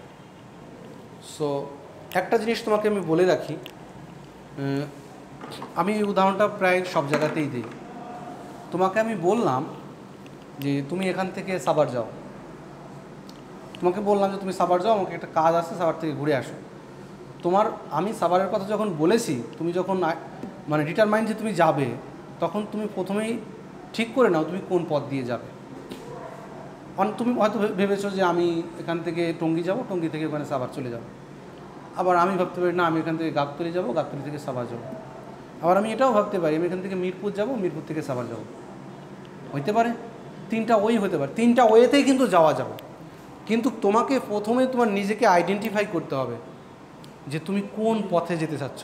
So একটা জিনিস তোমাকে আমি বলে রাখি, আমি এই উদাহরণটা প্রায় সব জায়গাতেই দিই। তোমাকে আমি বললাম যে তুমি এখান থেকে সাভার যাও, তোমাকে বললাম যে তুমি সাভার যাও, আমাকে একটা কাজ আছে, সাভার থেকে ঘুরে আসো। আমি সাভারের কথা যখন বলেছি, তুমি যখন মানে ডিটারমাইন্ড যে তুমি যাবে, তখন তুমি প্রথমেই ঠিক করে নাও তুমি কোন পথ দিয়ে যাবে। তুমি হয়তো ভেবেছো যে আমি এখান থেকে টঙ্গী যাব, টঙ্গী থেকে ওখানে সাভার চলে যাব। আবার আমি ভাবতে পারি না আমি এখান থেকে গাবতলী যাব, গাবতলী থেকে সাভার যাব। আবার আমি এটাও ভাবতে পারি আমি এখান থেকে মিরপুর যাব, মিরপুর থেকে সাভার যাব। হইতে পারে, তিনটা ওয়ে হতে পারে, তিনটা ওয়েতেই কিন্তু যাওয়া যাবে। কিন্তু তোমাকে প্রথমে তোমার নিজেকে আইডেন্টিফাই করতে হবে যে তুমি কোন পথে যেতে চাচ্ছ।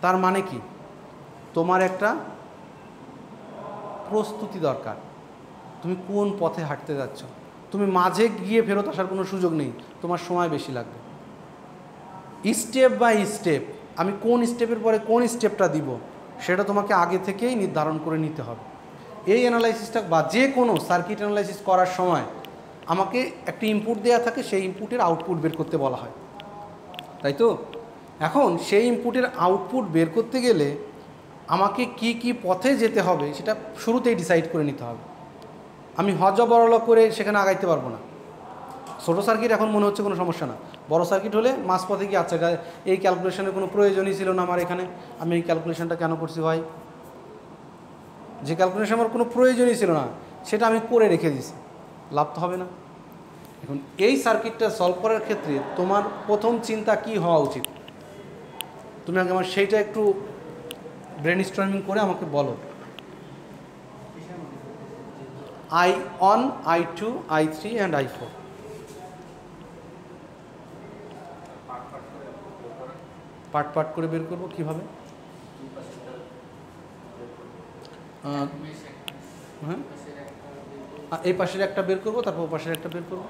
তার মানে কি, তোমার একটা প্রস্তুতি দরকার, তুমি কোন পথে হাঁটতে যাচ্ছ। তুমি মাঝে গিয়ে ফেরত আসার কোনো সুযোগ নেই, তোমার সময় বেশি লাগবে। স্টেপ বাই স্টেপ আমি কোন স্টেপের পরে কোন স্টেপটা দিব সেটা তোমাকে আগে থেকেই নির্ধারণ করে নিতে হবে। এই অ্যানালাইসিসটা বা যে কোনো সার্কিট অ্যানালাইসিস করার সময় আমাকে একটা ইনপুট দেওয়া থাকে, সেই ইনপুটের আউটপুট বের করতে বলা হয়, তাই তো? এখন সেই ইনপুটের আউটপুট বের করতে গেলে আমাকে কি কি পথে যেতে হবে সেটা শুরুতেই ডিসাইড করে নিতে হবে। আমি হজবরল করে সেখানে আগাইতে পারবো না। ছোটো সার্কিট এখন মনে হচ্ছে কোনো সমস্যা না, বড় সার্কিট হলে মাঝপথে কি আচ্ছা এই ক্যালকুলেশনের কোনো প্রয়োজনই ছিল না আমার এখানে, আমি এই ক্যালকুলেশনটা কেন করছি ভাই? যে ক্যালকুলেশন আমার কোনো প্রয়োজনই ছিল না সেটা আমি করে রেখে দিয়েছি, লাভ তো হবে না। এখন এই সার্কিটটা সলভ করার ক্ষেত্রে তোমার প্রথম চিন্তা কি হওয়া উচিত, তুমি আগে আমার সেইটা একটু ব্রেন স্টর্মিং করে আমাকে বলো। I1, I2, I3 and I4। Part part করে বের করবো কীভাবে? হ্যাঁ, এই পাশের একটা বের করবো, তারপর ও পাশের একটা বের করবো।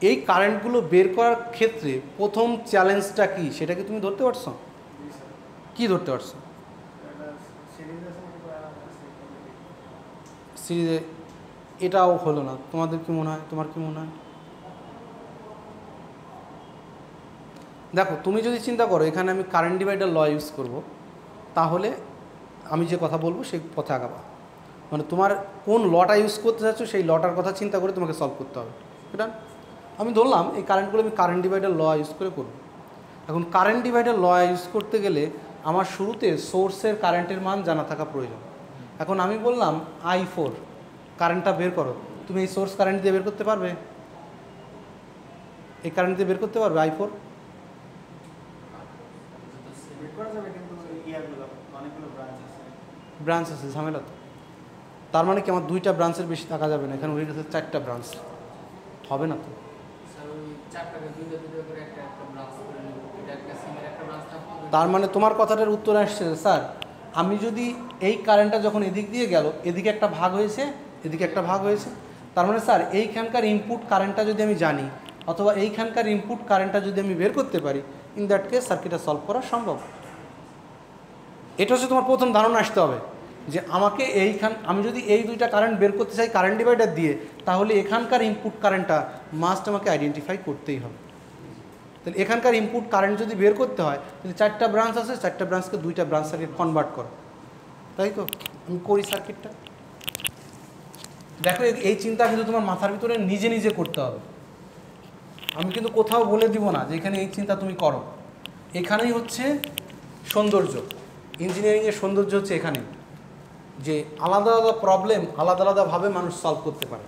এই কারেন্টগুলো বের করার ক্ষেত্রে প্রথম চ্যালেঞ্জটা কি সেটা কি তুমি ধরতে পারছো? কি ধরতে পারছো? সিরিজে এটাও হলো না, তোমাদের কি মনে হয়? তোমার কি মনে হয়? দেখো, তুমি যদি চিন্তা করো এখানে আমি কারেন্ট ডিভাইডার ল ইউজ করব, তাহলে আমি যে কথা বলবো সেই পথে আগাবা। মানে তোমার কোন লটা ইউজ করতে চাচ্ছ সেই লটার কথা চিন্তা করে তোমাকে সলভ করতে হবে। এটা আমি ধরলাম এই কারেন্টগুলো আমি কারেন্ট ডিভাইডার ল ইউজ করে করব। এখন কারেন্ট ডিভাইডার ল ইউজ করতে গেলে আমার শুরুতে সোর্সের কারেন্টের মান জানা থাকা প্রয়োজন। এখন আমি বললাম I4 কারেন্টটা বের করো, তুমি এই সোর্স কারেন্ট দিয়ে বের করতে পারবে? এই কারেন্ট দিয়ে বের করতে পারবে I4? ব্রাঞ্চ আছে, ঝামেলা তো। তার মানে কি আমার দুইটা ব্রাঞ্চের বেশি থাকা যাবে না, এখানে হয়ে গেছে চারটা ব্রাঞ্চ, হবে না তো। তার মানে তোমার কথাটার উত্তর আসছে স্যার, আমি যদি এই কারেন্টটা যখন এদিক দিয়ে গেল, এদিকে একটা ভাগ হয়েছে, এদিকে একটা ভাগ হয়েছে, তার মানে স্যার এইখানকার ইনপুট কারেন্টটা যদি আমি জানি, অথবা এইখানকার ইনপুট কারেন্টটা যদি আমি বের করতে পারি, ইন দ্যাট কেস সার্কিটটা সলভ করা সম্ভব। এটা হচ্ছে তোমার প্রথম ধারণা আসতে হবে যে আমাকে আমি যদি এই দুইটা কারেন্ট বের করতে চাই কারেন্ট ডিভাইডার দিয়ে, তাহলে এখানকার ইনপুট কারেন্টটা মাস্ট আমাকে আইডেন্টিফাই করতেই হবে। তাহলে এখানকার ইনপুট কারেন্ট যদি বের করতে হয়, যদি চারটা ব্রাঞ্চ আছে, চারটা ব্রাঞ্চকে দুইটা ব্রাঞ্চ সার্কিট কনভার্ট করো, তাই তো? আমি করি সার্কিটটা। দেখো এই চিন্তা কিন্তু তোমার মাথার ভিতরে নিজে নিজে করতে হবে। আমি কিন্তু কোথাও বলে দিব না যে এখানে এই চিন্তা তুমি করো। এখানেই হচ্ছে সৌন্দর্য, ইঞ্জিনিয়ারিংয়ের সৌন্দর্য হচ্ছে এখানেই, যে আলাদা আলাদা প্রবলেম আলাদা আলাদাভাবে মানুষ সলভ করতে পারে।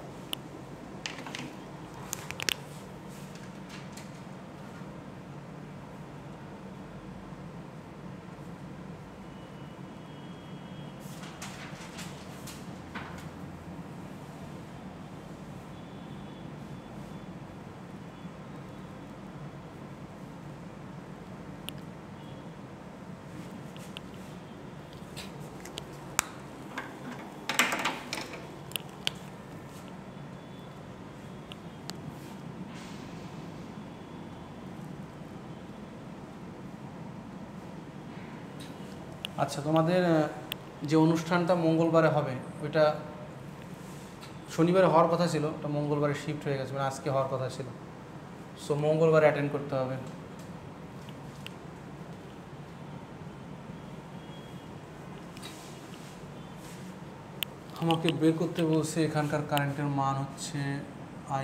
আচ্ছা, তোমাদের যে অনুষ্ঠানটা মঙ্গলবারে হবে ওইটা শনিবারে হওয়ার কথা ছিল, ওটা মঙ্গলবারে শিফট হয়ে গেছে, মানে আজকে হওয়ার কথা ছিল। সো মঙ্গলবারে অ্যাটেন্ড করতে হবে। আমাকে বের করতে বলছে এখানকার কারেন্টের মান হচ্ছে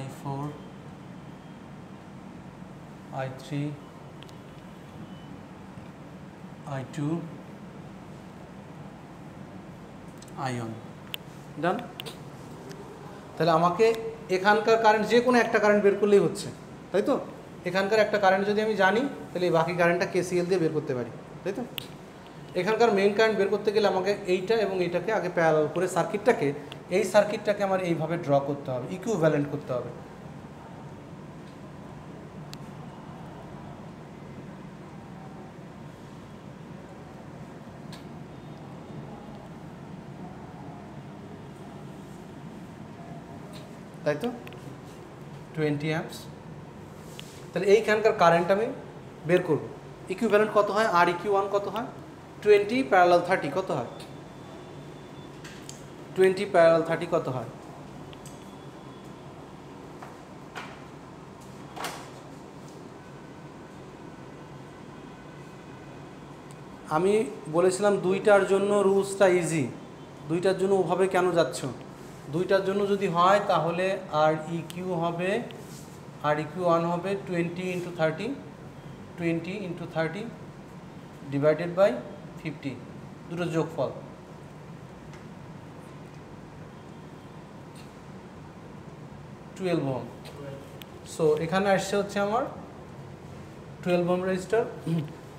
I4, I3, I2, I1। ডান? তাহলে আমাকে এখানকার কারেন্ট যে কোনো একটা কারেন্ট বের করলেই হচ্ছে, তাই তো? এখানকার একটা কারেন্ট যদি আমি জানি তাহলে এই বাকি কারেন্টটা KCL দিয়ে বের করতে পারি, তাই তো? এখানকার মেইন কারেন্ট বের করতে গেলে আমাকে এইটা এবং এইটাকে আগে প্যারালাল করে এই সার্কিটটাকে আমার এইভাবে ড্র করতে হবে, ইকুইভ্যালেন্ট করতে হবে। তাই তো? 20 অ্যাম্পস। তাহলে এইখানকার কারেন্ট আমি বের করব। ইকুইভ্যালেন্ট কত হয়? Req1 কত হয়? 20 প্যারালাল 30 কত হয়? 20 প্যারালাল 30 কত হয়? আমি বলেছিলাম দুইটার জন্য রুলসটা ইজি। দুইটার জন্য ওভাবে কেন যাচ্ছ? দুইটার জন্য যদি হয় তাহলে Req1 হবে 20 × 30, 20 × 30 ডিভাইডেড বাই 50, দুটো যোগফল। Ω। সো এখানে আসছে হচ্ছে আমার 12 ওহম রেজিস্টার।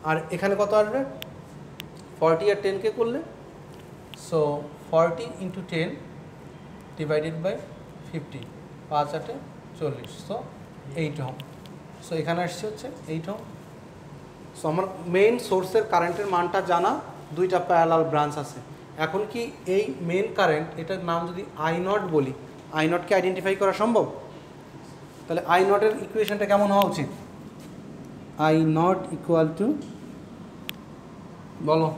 আর এখানে কত আসবে? 40 আর 10কে করলে, so 40 × 10 divided by 50, 5 8 40, so 8 ohm. So এখানে আসছে হচ্ছে 8 ওহম। সো আমার মেইন সোর্সের কারেন্টের মানটা জানা, দুইটা প্যারালাল ব্রাঞ্চ আছে। এখন কি এই মেইন কারেন্ট, এটার নাম যদি I0 বলি, I0কে আইডেন্টিফাই করা সম্ভব? তাহলে I0 এর ইকুয়েশনটা কেমন হওয়া উচিত? I0 ইকুয়াল টু, বলো,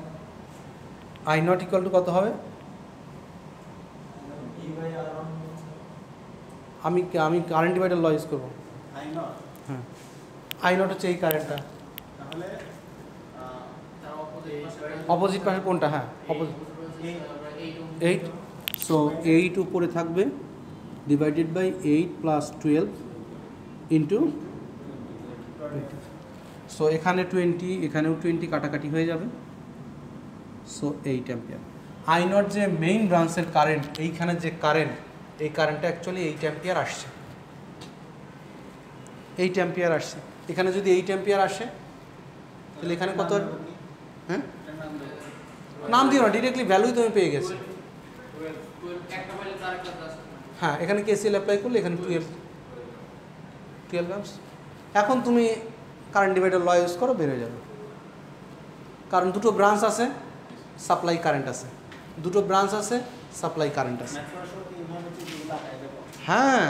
I0 ইকুয়াল টু কত হবে? আমি কারেন্ট ডিভাইডার ল ইউজ করবো। হ্যাঁ, I0 হচ্ছে এই কারেন্টটা। অপোজিট পাশে কোনটা? হ্যাঁ, অপোজিট 8। সো 8 উপরে থাকবে divided by 8 plus 12 into 20। So এখানে 20, এখানেও 20, কাটাকাটি হয়ে যাবে। So 8 ampere. I0 যে মেইন ব্রাঞ্চের কারেন্ট, এইখানে যে কারেন্ট, এই কারেন্টটা অ্যাকচুয়ালি 8 অ্যাম্পিয়ার আসছে। 8 অ্যাম্পিয়ার আসছে। এখানে যদি 8 অ্যাম্পিয়ার আসে তাহলে এখানে কত? হ্যাঁ, নাম দিও না, ডিরেক্টলি ভ্যালুই তুমি পেয়ে গেছে। হ্যাঁ, এখানে KCL অ্যাপ্লাই করলে এখানে 12 অ্যাম্পস। এখন তুমি কারেন্ট ডিভাইডার ল ইউজ করো, বের হয়ে যাবে। কারণ দুটো ব্রাঞ্চ আছে, সাপ্লাই কারেন্ট আছে, দুটো ব্রাঞ্চ আছে, সাপ্লাই কারেন্ট আছে। হ্যাঁ,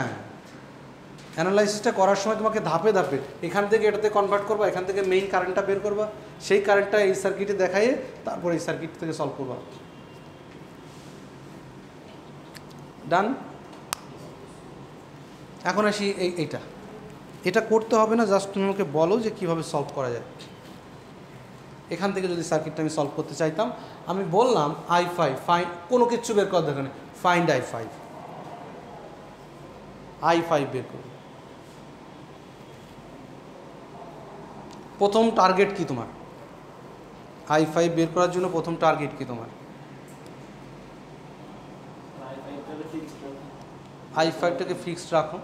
অ্যানালাইসিসটা করার সময় তোমাকে ধাপে ধাপে এখান থেকে এটাতে কনভার্ট করবা, এখান থেকে মেইন কারেন্টটা বের করবা, সেই কারেন্টটা এই সার্কিটে দেখাইয়ে তারপর এই সার্কিট থেকে সলভ করবা। ডান? এখন আসি এটা করতে হবে না, জাস্ট তুমি আমাকে বলো যে কীভাবে সলভ করা যায়। এখান থেকে যদি সার্কিটটা আমি সলভ করতে চাইতাম, আমি বললাম I5 ফাইন, কোনো কিছু বের করার দরকার নেই, ফাইন্ড I5 বের করুন। প্রথম টার্গেট কি তোমার? I5 বের করার জন্য প্রথম টার্গেট কি তোমার? I5টাকে ফিক্সড রাখো।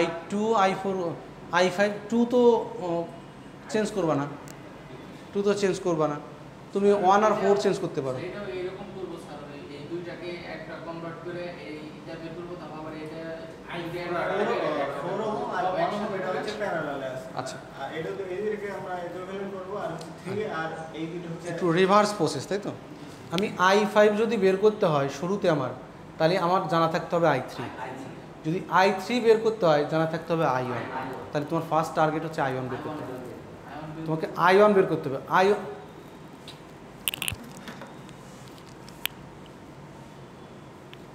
I2 I4 I5 2 তো চেঞ্জ করবা না, 2 তো চেঞ্জ করবা না, তুমি 1 আর 4 চেঞ্জ করতে পারো। এরকম করব স্যার, এই দুইটাকে একটা কনভার্ট করে এইটা বের করব, তারপর আবার এটা আইডিয়া আচ্ছা, এটা তো এইদিকে আমরা ইকুইভ্যালেন্ট করব, আর 3 আর এই দুটো হচ্ছে একটু রিভার্স প্রসেস, তাই তো? আমি I5 যদি বের করতে হয় শুরুতে আমার, তাহলে আমার জানা থাকতে হবে I3। যদি I3 বের করতে হয় জানা থাকতে হবে I1। তাহলে তোমার ফার্স্ট টার্গেট হচ্ছে I1 বের করতে হবে, তোমাকে I1 বের করতে হবে।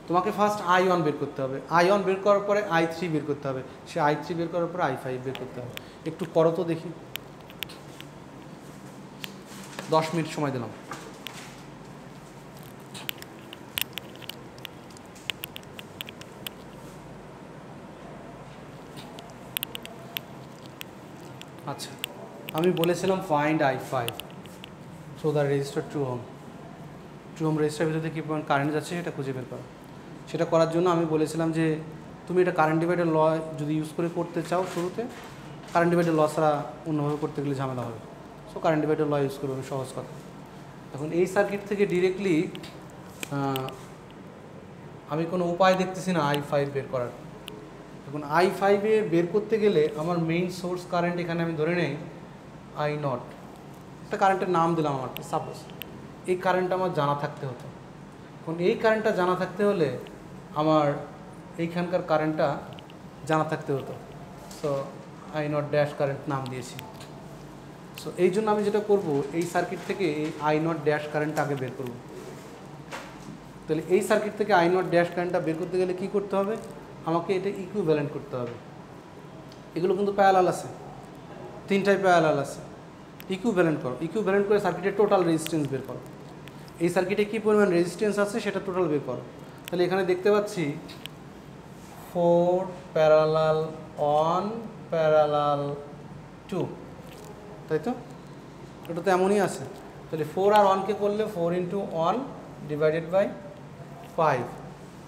তোমাকে ফার্স্ট I1 বের করতে হবে, I1 বের করার পরে I3 বের করতে হবে, সে I3 বের করার পরে I5 বের করতে হবে। একটু করো তো দেখি, 10 মিনিট সময় দিলাম। আচ্ছা, আমি বলেছিলাম find I5 so the register 2 ohm. 2 ohm register ভিতরে কী পরিমাণ কারেন্ট যাচ্ছে সেটা খুঁজে বের করো। সেটা করার জন্য আমি বলেছিলাম যে তুমি এটা কারেন্ট ডিভাইডার ল যদি ইউজ করে করতে চাও, শুরুতে কারেন্ট ডিভাইডার ল ছাড়া অন্যভাবে করতে গেলে ঝামেলা হবে, সো কারেন্ট ডিভাইডার ল ইউজ করবে, সহজ কথা। এখন এই সার্কিট থেকে ডিরেক্টলি আমি কোনো উপায় দেখতেছি না I5 বের করার। এখন I5 বের করতে গেলে আমার মেইন সোর্স কারেন্ট এখানে আমি ধরে নেই I0, একটা কারেন্টের নাম দিলাম আমাকে, সাপোজ এই কারেন্ট আমার জানা থাকতে হতো। এখন এই কারেন্টটা জানা থাকতে হলে আমার এইখানকার কারেন্টটা জানা থাকতে হতো, সো I0 ড্যাশ কারেন্ট নাম দিয়েছি। সো এই জন্য আমি যেটা করব, এই সার্কিট থেকে এই I0 ড্যাশ কারেন্টটা আগে বের করব। তাহলে এই সার্কিট থেকে I0 ড্যাশ কারেন্টটা বের করতে গেলে কী করতে হবে, আমাকে এটা ইকুইভ্যালেন্ট করতে হবে। এগুলো কিন্তু প্যারালাল আছে, 3টাই প্যারালাল আছে। ইকুইভ্যালেন্ট করো, ইকুইভ্যালেন্ট করে সার্কিটের টোটাল রেজিস্ট্যান্স বের করো। এই সার্কিটে কী পরিমাণ রেজিস্ট্যান্স আছে সেটা টোটাল বের করো। তাহলে এখানে দেখতে পাচ্ছি 4 প্যারালাল 1 প্যারালাল 2, তাই তো? এটা তো এমনই আছে। তাহলে 4 আর 1কে করলে 4 × 1 ডিভাইডেড বাই 5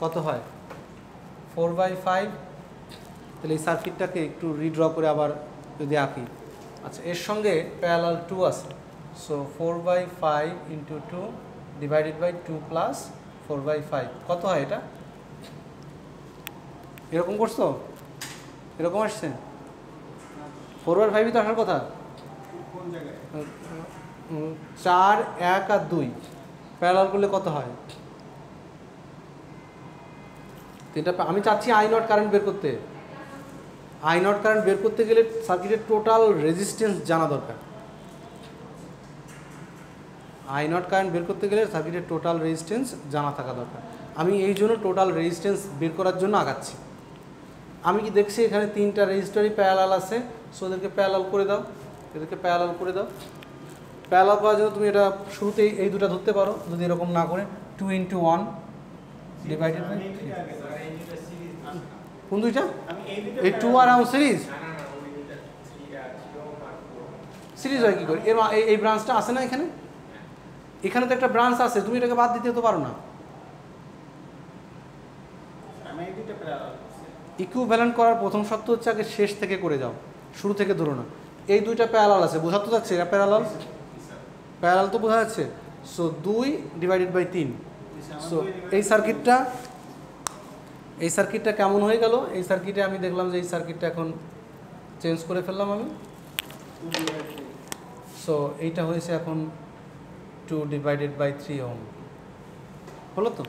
কত হয়? 4/5। তাহলে এই সার্কিটটাকে একটু রিড্র করে আবার যদি আঁকি, আচ্ছা এর সঙ্গে প্যারালাল 2 আছে, সো 4/5 × 2 ডিভাইডেড বাই 2 প্লাস 4/5 কত হয়? এটা এরকম করছো, এরকম আসছে 4/5 তো আসার কথা। কোন জায়গায় 4, 1 আর 2 প্যারালাল করলে কত হয়? এটা আমি চাচ্ছি I0 কারেন্ট বের করতে। I0 কারেন্ট বের করতে গেলে সার্কিটের টোটাল রেজিস্ট্যান্স জানা দরকার। I0 কারেন্ট বের করতে গেলে সার্কিটের টোটাল রেজিস্ট্যান্স জানা থাকা দরকার। আমি এই জন্য টোটাল রেজিস্ট্যান্স বের করার জন্য আগাচ্ছি। আমি কি দেখছি এখানে 3টা রেজিস্টারই প্যারালাল আছে, সো ওদেরকে প্যারালাল করে দাও, এদেরকে প্যারালাল করে দাও। প্যারালাল করার জন্য তুমি এটা শুরুতেই এই দুটো ধরতে পারো, যদি এরকম না করে 2 × 1 ডিভাইডেড বাই 3। কোন দুইটা? এই 2 আর সিরিজ সিরিজ হয় কী করে? এই ব্রাঞ্চটা আছে না এখানে, এখানে তো একটা ব্রাঞ্চ আছে, তুমি এটাকে বাদ দিতে তো পারো না। ইকুইভ্যালেন্ট করার প্রথম শর্ত হচ্ছে আগে শেষ থেকে করে যাও, শুরু থেকে ধরো না। এই দুইটা প্যারালাল আছে, বোঝা তো যাচ্ছে এরা প্যারালাল, প্যারালাল তো বোঝা যাচ্ছে। So 2 divided by 3। সো এই সার্কিটটা কেমন হয়ে গেল? এই সার্কিটে আমি দেখলাম যে এই সার্কিটটা এখন চেঞ্জ করে ফেললাম আমি। সো এইটা হয়েছে এখন 2 ডিভাইডেড বাই 3 ওহম হলো তো।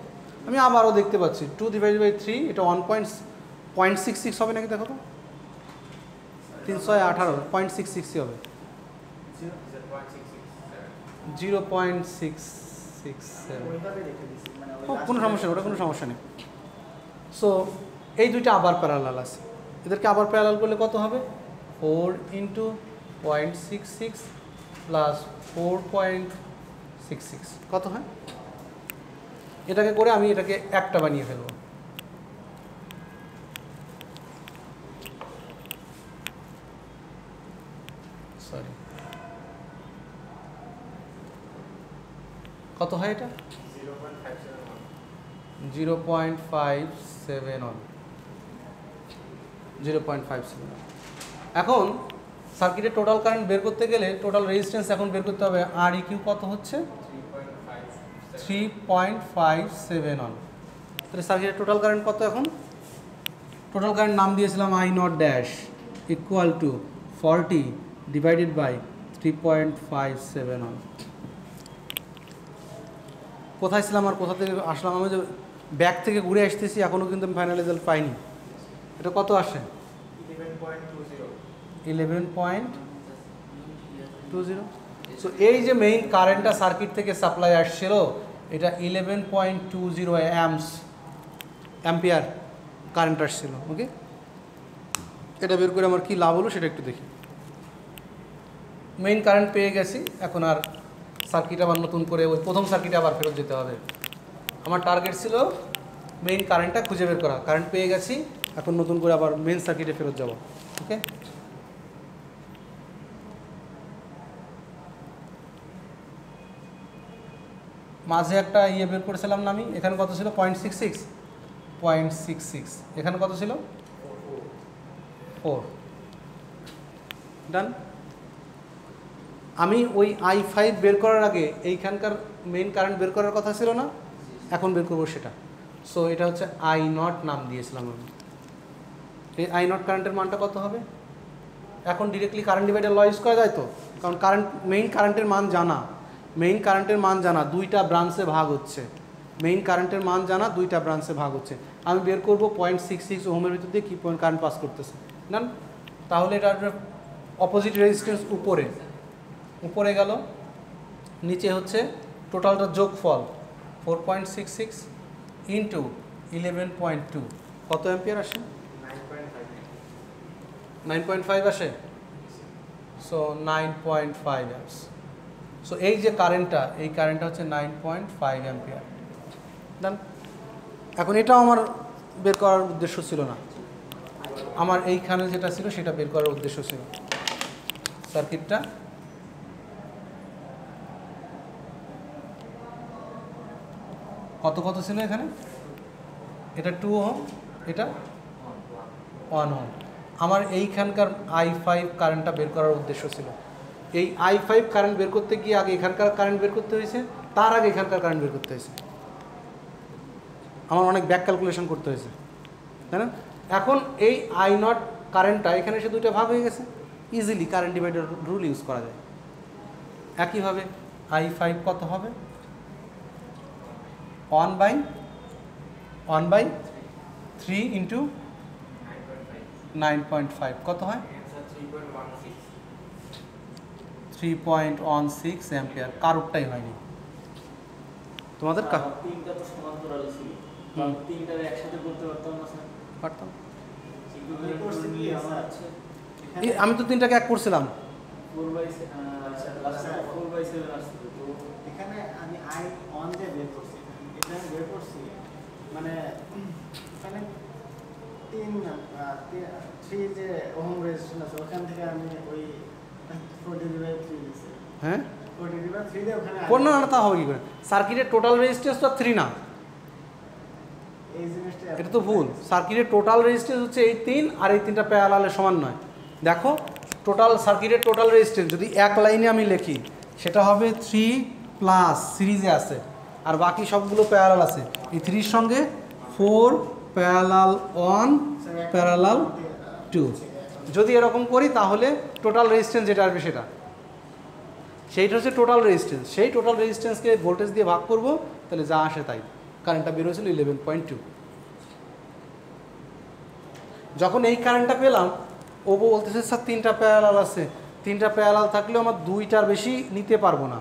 আমি আবারও দেখতে পাচ্ছি 2 ডিভাইডেড বাই 3, এটা 1.66 হবে নাকি? দেখো তো, 318 0.66 হবে, 0.667। কোনো সমস্যা নেই, ওটা কোনো সমস্যা নেই। সো এই দুইটা আবার প্যারালাল আছে, এদেরকে আবার প্যারালাল করলে কত হবে 4 ইন্টু 0.66 প্লাস 4.66 কত হয়? এটাকে করে আমি এটাকে একটা বানিয়ে ফেলবো। সরি, কত হয় এটা? 0.571 0.57। এখন সার্কিটের টোটাল কারেন্ট বের করতে গেলে টোটাল রেজিস্ট্যান্স এখন বের করতে হবে। আর ইকিউ কত হচ্ছে 3.571। তাহলে সার্কিটের টোটাল কারেন্ট কত? এখন টোটাল কারেন্ট নাম দিয়েছিলাম I not dash equal to 40 divided by 3.571। কোথায় ছিলাম আর কোথা থেকে আসলাম? আমি যে ব্যাক থেকে ঘুরে আসতেছি, এখনও কিন্তু আমি ফাইনাল রেজাল্ট পাইনি। এটা কত আসে? 11.20। সো এই যে মেইন কারেন্টটা সার্কিট থেকে সাপ্লাই আসছিল, এটা 11.20 অ্যাম্পিয়ার কারেন্ট আসছিল। ওকে, এটা বের করে আমার কী লাভ হলো সেটা একটু দেখি। মেইন কারেন্ট পেয়ে গেছি, এখন আর সার্কিট আবার নতুন করে ওই প্রথম সার্কিটে আবার ফেরত যেতে হবে। আমার টার্গেট ছিল মেইন কারেন্টটা খুঁজে বের করা। কারেন্ট পেয়ে গেছি, এখন নতুন করে আবার মেইন সার্কিটে ফেরত যাব। ওকে, মাঝে একটা ইয়ে বের করেছিলাম না আমি, এখানে কত ছিল 0.66 এখানে কত ছিল 4। ডান। আমি ওই I5 বের করার আগে এইখানকার মেইন কারেন্ট বের করার কথা ছিল না, এখন বের করবো সেটা। সো এটা হচ্ছে I0 নাম দিয়েছিলাম আমি। এই I0 কারেন্টের মানটা কত হবে? এখন ডিরেক্টলি কারেন্ট ডিভাইডার ল ইউজ করা যায় তো, কারণ মেইন কারেন্টের মান জানা। মেইন কারেন্টের মান জানা, দুইটা ব্রাঞ্চে ভাগ হচ্ছে। মেইন কারেন্টের মান জানা, দুইটা ব্রাঞ্চে ভাগ হচ্ছে। আমি বের করবো 0.66 ওহমের ভিতর দিয়ে কী কারেন্ট পাস করতেছে না। তাহলে এটা অপোজিট রেজিস্ট্যান্স উপরে গেল, নিচে হচ্ছে টোটালটা যোগফল 4.66 ইন্টু 11.2 কত অ্যাম্পিয়ার আসে? 9.5 আসে। So 9.5 amps. সো এই যে কারেন্টটা, এই কারেন্টটা হচ্ছে 9.5 অ্যাম্পিয়ার। দেন এখন এটাও আমার বের করার উদ্দেশ্য ছিল না, আমার এইখানে যেটা ছিল সেটা বের করার উদ্দেশ্য ছিল। সার্কিটটা কত ছিল এখানে? এটা 2 ওহম, এটা 1 ওহম। আমার এইখানকার I5 কারেন্টটা বের করার উদ্দেশ্য ছিল। এই I5 কারেন্ট বের করতে গিয়ে আগে এখানকার কারেন্ট বের করতে হয়েছে, তার আগে এখানকার কারেন্ট বের করতে হয়েছে। আমার অনেক ব্যাক ক্যালকুলেশন করতে হয়েছে, তাই না? এখন এই I0 কারেন্টটা এখানে এসে দুইটা ভাগ হয়ে গেছে, easily current divider rule use করা যায়। একইভাবে I5 কত হবে? 1/3 ইন্টু 9.5 কত হয়? 3.16 অ্যাম্পিয়ার। কারোরটাই হয়নি, তোমাদের তিনটা তো সমান্তরাল ছিল, তিনটার একসাথে করতে পারতাম না স্যার? পারতাম। আমার আমি তো তিনটাকে এক করছিলাম। 4/7 আসছে তো এখানে আমি I অন দিয়ে বের করছি, এটা আমি বের করছি মানে এখানে 3 যে ওহম রেজিস্ট্যান্স আছে ওখান থেকে আমি ওই 40/3 দিয়েছি। হ্যাঁ, 40/3 দিয়ে ওখানে কোন না তা হবে কি করে? সার্কিটের টোটাল রেজিস্ট্যান্স তো 3 না, এই জিনিসটা এটা তো ভুল। সার্কিটের টোটাল রেজিস্ট্যান্স হচ্ছে এই 3, আর এই 3টা প্যারালালে সমান নয়। দেখো টোটাল সার্কিটের টোটাল রেজিস্ট্যান্স যদি এক লাইনে আমি লিখি সেটা হবে 3 প্লাস সিরিজে আছে, আর বাকি সবগুলো প্যারালাল আছে। এই 3 সঙ্গে 4 প্যারালাল 1 প্যারালাল 2। যদি এরকম করি তাহলে টোটাল রেজিস্ট্যান্স যেটা আসবে সেইটা হচ্ছে টোটাল রেজিস্ট্যান্স। সেই টোটাল রেজিস্ট্যান্সকে ভোল্টেজ দিয়ে ভাগ করব, তাহলে যা আসে তাই। কারেন্টটা বের হয়েছিল 11.2। যখন এই কারেন্টটা পেলাম, ও বলতেছে স্যার 3টা প্যারালাল আছে। 3টা প্যারালাল থাকলেও আমার 2টার বেশি নিতে পারবো না,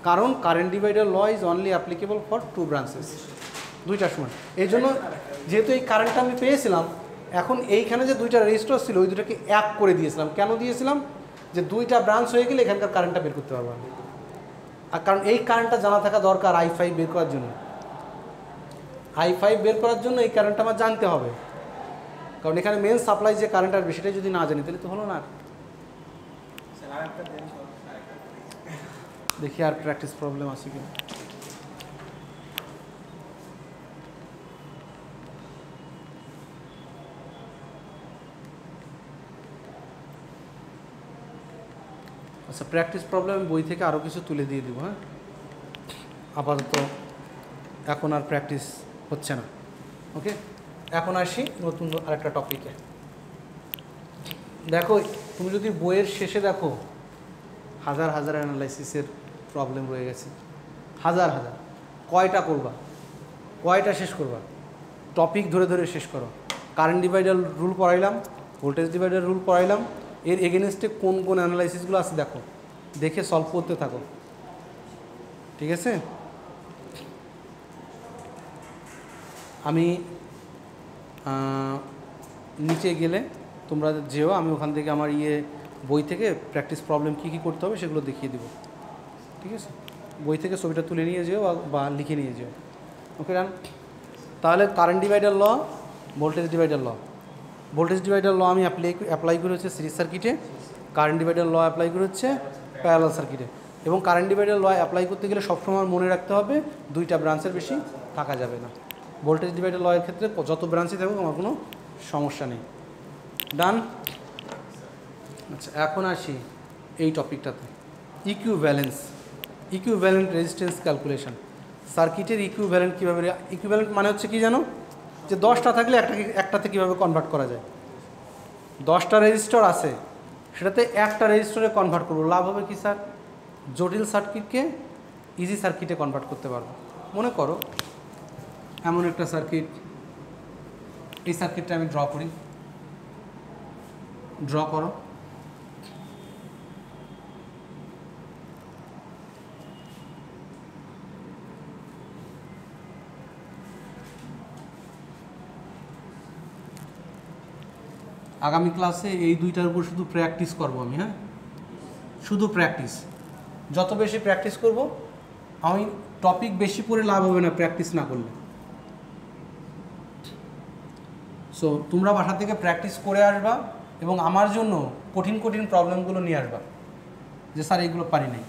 কারণ current divider law is only applicable for 2 branches, 2টার সমান। এই জন্য যেহেতু এই কারেন্টটা আমি পেয়েছিলাম, এখন এইখানে যে দুইটা রেজিস্টার ছিল ওই দুটাকে এক করে দিয়েছিলাম। কেন দিয়েছিলাম? যে দুইটা ব্রাঞ্চ হয়ে গেলে এখানকার কারেন্টটা বের করতে পারবো আমি। আর কারণ এই কারেন্টটা জানা থাকা দরকার I5 বের করার জন্য। I5 বের করার জন্য এই কারেন্টটা আমার জানতে হবে, কারণ এখানে মেন সাপ্লাই যে কারেন্ট আসবে সেটাই যদি না জানি তাহলে তো হলো না। দেখি আর প্র্যাকটিস প্রবলেম আছে কিনা। আচ্ছা, প্র্যাকটিস প্রবলেম বই থেকে আরও কিছু তুলে দিয়ে দিব। হ্যাঁ, আপাতত এখন আর প্র্যাকটিস হচ্ছে না। ওকে, এখন আসি নতুন আরেকটা টপিকে। দেখো, তুমি যদি বইয়ের শেষে দেখো হাজার হাজার অ্যানালাইসিসের প্রবলেম রয়ে গেছে, হাজার হাজার। কয়টা করবা, কয়টা শেষ করবা? টপিক ধরে ধরে শেষ করো। কারেন্ট ডিভাইডার রুল পড়াইলাম, ভোল্টেজ ডিভাইডার রুল পড়াইলাম, এর এগেনস্টে কোন কোন অ্যানালাইসিসগুলো আছে দেখো, দেখে সলভ করতে থাকো। ঠিক আছে, আমি নিচে গেলে তোমরা যেও, আমি ওখান থেকে আমার বই থেকে প্র্যাকটিস প্রবলেম কী কী করতে হবে সেগুলো দেখিয়ে দেবো। ঠিক আছে, বই থেকে ছবিটা তুলে নিয়ে যেও বা লিখে নিয়ে যেও। ওকে রান। তাহলে কারেন্ট ডিভাইডার ল, ভোল্টেজ ডিভাইডার ল। ভোল্টেজ ডিভাইডার ল আমি অ্যাপ্লাই করে হচ্ছে সিরিজ সার্কিটে, কারেন্ট ডিভাইডার ল অ্যাপ্লাই করে হচ্ছে প্যারালাল সার্কিটে। এবং কারেন্ট ডিভাইডার ল অ্যাপ্লাই করতে গেলে সবসময় মনে রাখতে হবে দুইটা ব্রাঞ্চের বেশি থাকা যাবে না। ভোল্টেজ ডিভাইডার ল এর ক্ষেত্রে যত ব্রাঞ্চই থাকুক আমার কোনো সমস্যা নেই। ডান। আচ্ছা, এখন আসি এই টপিকটাতে, ইকুইভ্যালেন্স, ইকুইভ্যালেন্ট রেজিস্ট্যান্স ক্যালকুলেশন। সার্কিটের ইকুইভ্যালেন্ট কীভাবে, ইকুইভ্যালেন্ট মানে হচ্ছে কি জানো, যে 10টা থাকলে একটাতে কীভাবে কনভার্ট করা যায়। 10টা রেজিস্টার আছে, সেটাতে একটা রেজিস্টারে কনভার্ট করবো। লাভ হবে কি স্যার? জটিল সার্কিটকে ইজি সার্কিটে কনভার্ট করতে পারবো। মনে করো এমন একটা সার্কিট, এই সার্কিটটা আমি ড্র করি, ড্র করো। আগামী ক্লাসে এই দুইটার উপর শুধু প্র্যাকটিস করবো আমি। হ্যাঁ, শুধু প্র্যাকটিস। যত বেশি প্র্যাকটিস করব, আমি টপিক বেশি পড়ে লাভ হবে না প্র্যাকটিস না করলে। সো তোমরা বাসা থেকে প্র্যাকটিস করে আসবা এবং আমার জন্য কঠিন কঠিন প্রবলেমগুলো নিয়ে আসবা, যে স্যার এইগুলো পারি নাই।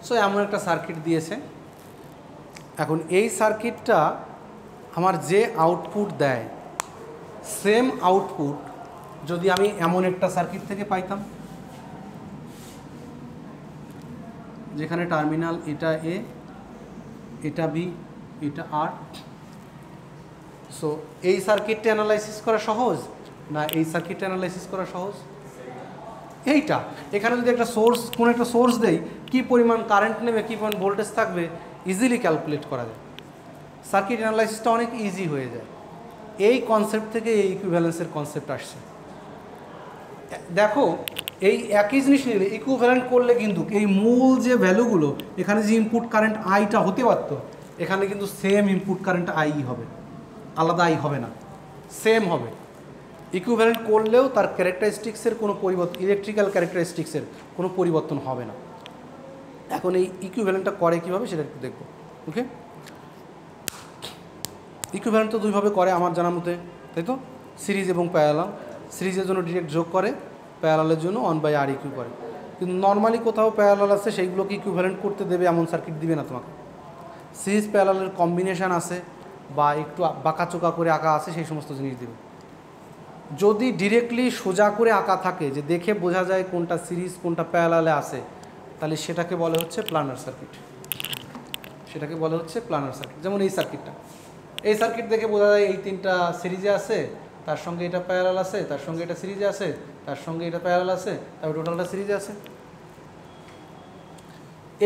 সো এমন একটা সার্কিট দিয়েছে। এখন এই সার্কিটটা আমার যে আউটপুট দেয়, সেম আউটপুট যদি আমি এমন একটা সার্কিট থেকে পাইতাম, যেখানে টার্মিনাল এটা এ, এটা বি, এটা আর। সো এই সার্কিটটা অ্যানালাইসিস করা সহজ না এই সার্কিটটা অ্যানালাইসিস করা সহজ? এইটা। এখানে যদি একটা সোর্স, কোনো একটা সোর্স দেই, কী পরিমাণ কারেন্ট নেবে, কী পরিমাণ ভোল্টেজ থাকবে, ইজিলি ক্যালকুলেট করা যায়। সার্কিট অ্যানালাইসিসটা অনেক ইজি হয়ে যায়। এই কনসেপ্ট থেকে এই ইকুইভ্যালেন্সের কনসেপ্ট আসছে। দেখো, এই একই জিনিস নিলে ইকুইভ্যালেন্ট করলে কিন্তু এই মূল যে ভ্যালুগুলো, এখানে যে ইনপুট কারেন্ট আইটা হতে পারতো, এখানে কিন্তু সেম ইনপুট কারেন্ট আই হবে, আলাদা আই হবে না, সেম হবে। ইকুইভ্যালেন্ট করলেও তার ক্যারেক্টারিস্টিক্সের কোনো পরিবর্তন, ইলেকট্রিক্যাল ক্যারেক্টারিস্টিক্সের কোনো পরিবর্তন হবে না। এখন এই ইকুইভ্যালেন্টটা করে কীভাবে সেটা একটু দেখব। ওকে, ইকুইভ্যালেন্ট তো দুইভাবে করে আমার জানার মতে, তাই তো? সিরিজ এবং প্যারালাল। সিরিজের জন্য ডিরেক্ট যোগ করে, প্যারালালের জন্য 1/r করে। কিন্তু নর্মালি কোথাও প্যারালাল আছে, সেইগুলোকে ইকুইভ্যালেন্ট করতে দেবে এমন সার্কিট দিবে না তোমাকে। সিরিজ প্যারালালের কম্বিনেশান আছে বা একটু বাঁকাচোকা করে আঁকা আছে, সেই সমস্ত জিনিস দেবে। যদি ডিরেক্টলি সোজা করে আঁকা থাকে, যে দেখে বোঝা যায় কোনটা সিরিজ কোনটা প্যারালালে আছে, তাহলে সেটাকে বলে হচ্ছে প্ল্যানার সার্কিট। সেটাকে বলা হচ্ছে প্ল্যানার সার্কিট। যেমন এই সার্কিটটা, এই সার্কিট দেখে বোঝা যায় এই তিনটা সিরিজে আছে, তার সঙ্গে এটা প্যারালাল আছে, তার সঙ্গে এটা সিরিজে আছে, তার সঙ্গে এটা প্যারালাল আছে, তারপর টোটালটা সিরিজে আছে।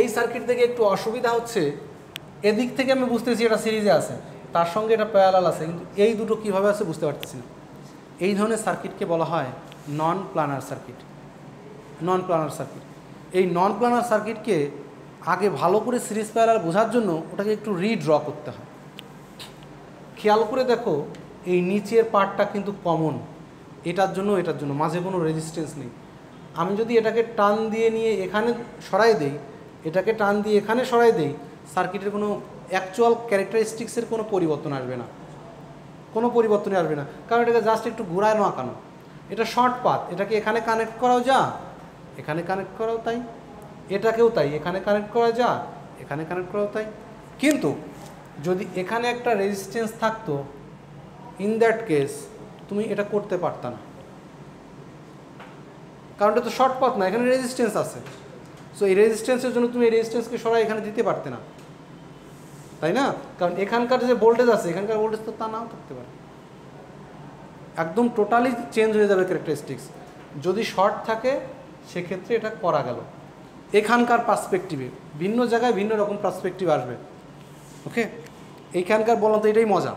এই সার্কিট থেকে একটু অসুবিধা হচ্ছে, এদিক থেকে আমি বুঝতেছি এটা সিরিজে আছে, তার সঙ্গে এটা প্যারালাল আছে, কিন্তু এই দুটো কীভাবে আছে বুঝতে পারতেছি না। এই ধরনের সার্কিটকে বলা হয় non planar circuit. Non planar circuit, এই নন প্ল্যানার সার্কিটকে আগে ভালো করে সিরিজ প্যারালাল বোঝার জন্য ওটাকে একটু রিড্র করতে হয়। খেয়াল করে দেখো, এই নিচের পার্টটা কিন্তু কমন, এটার জন্য এটার জন্য মাঝে কোনো রেজিস্ট্যান্স নেই। আমি যদি এটাকে টান দিয়ে নিয়ে এখানে সরাই দেই, এটাকে টান দিয়ে এখানে সরাই দেই, সার্কিটের কোনো অ্যাকচুয়াল ক্যারেক্টারিস্টিক্সের কোনো পরিবর্তন আসবে না, কোনো পরিবর্তনই আসবে না, কারণ এটাকে জাস্ট একটু ঘুরায় আঁকানো। এটা শর্ট পাথ, এটাকে এখানে কানেক্ট করাও যা, এখানে কানেক্ট করাও তাই, এটাকেও তাই, এখানে কানেক্ট করা যা, এখানে কানেক্ট করাও তাই। কিন্তু যদি এখানে একটা রেজিস্ট্যান্স থাকতো, ইন দ্যাট কেস তুমি এটা করতে পারতা না, কারণ এটা তো শর্ট পাথ না, এখানে রেজিস্ট্যান্স আছে। সো এই রেজিস্ট্যান্সের জন্য তুমি এই রেজিস্ট্যান্সকে সরাই এখানে দিতে পারতে না, তাই না? কারণ এখানকার যে ভোল্টেজ আছে, এখানকার ভোল্টেজ তো তা নাও থাকতে পারে, একদম টোটালি চেঞ্জ হয়ে যাবে ক্যারেক্টারিস্টিক্স। যদি শর্ট থাকে সেক্ষেত্রে এটা করা গেল এখানকার পার্সপেক্টিভে, ভিন্ন জায়গায় ভিন্ন রকম পার্সপেক্টিভ আসবে। ওকে, এইখানকার বললাম তো এটাই মজা,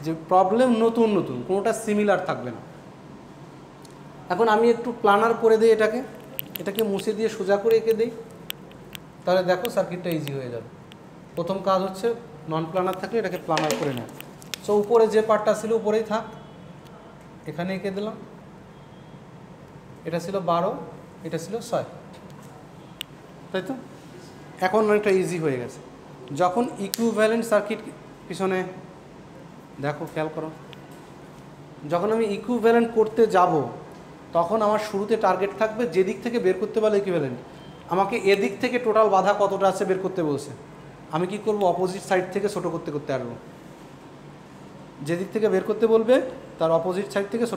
যে প্রবলেম নতুন নতুন, কোনোটা সিমিলার থাকবে না। এখন আমি একটু প্ল্যানার করে দিই, এটাকে মুছে দিয়ে সোজা করে এঁকে দিই, তাহলে দেখো সার্কিটটা ইজি হয়ে যাবে। প্রথম কাজ হচ্ছে নন প্ল্যানার থাকলে এটাকে প্ল্যানার করে নেয়। সো উপরে যে পার্টটা ছিল উপরেই থাক, এখানে এঁকে দিলাম, এটা ছিল 12, এটা ছিল 6, তাই তো? এখন অনেকটা ইজি হয়ে গেছে। যখন ইকুইভ্যালেন্ট সার্কিট, পিছনে দেখো খেয়াল করো, যখন আমি ইকুইভ্যালেন্ট করতে যাব তখন আমার শুরুতে টার্গেট থাকবে যেদিক থেকে বের করতে পারলে ইকুইভ্যালেন্ট, আমাকে এদিক থেকে টোটাল বাধা কতটা আছে বের করতে বলছে। আমি কি করব, অপোজিট সাইড থেকে ছোটো করতে করতে আসবো। যেদিক থেকে বের করতে বলবে তার অপোজিট সাইড থেকে ছোটো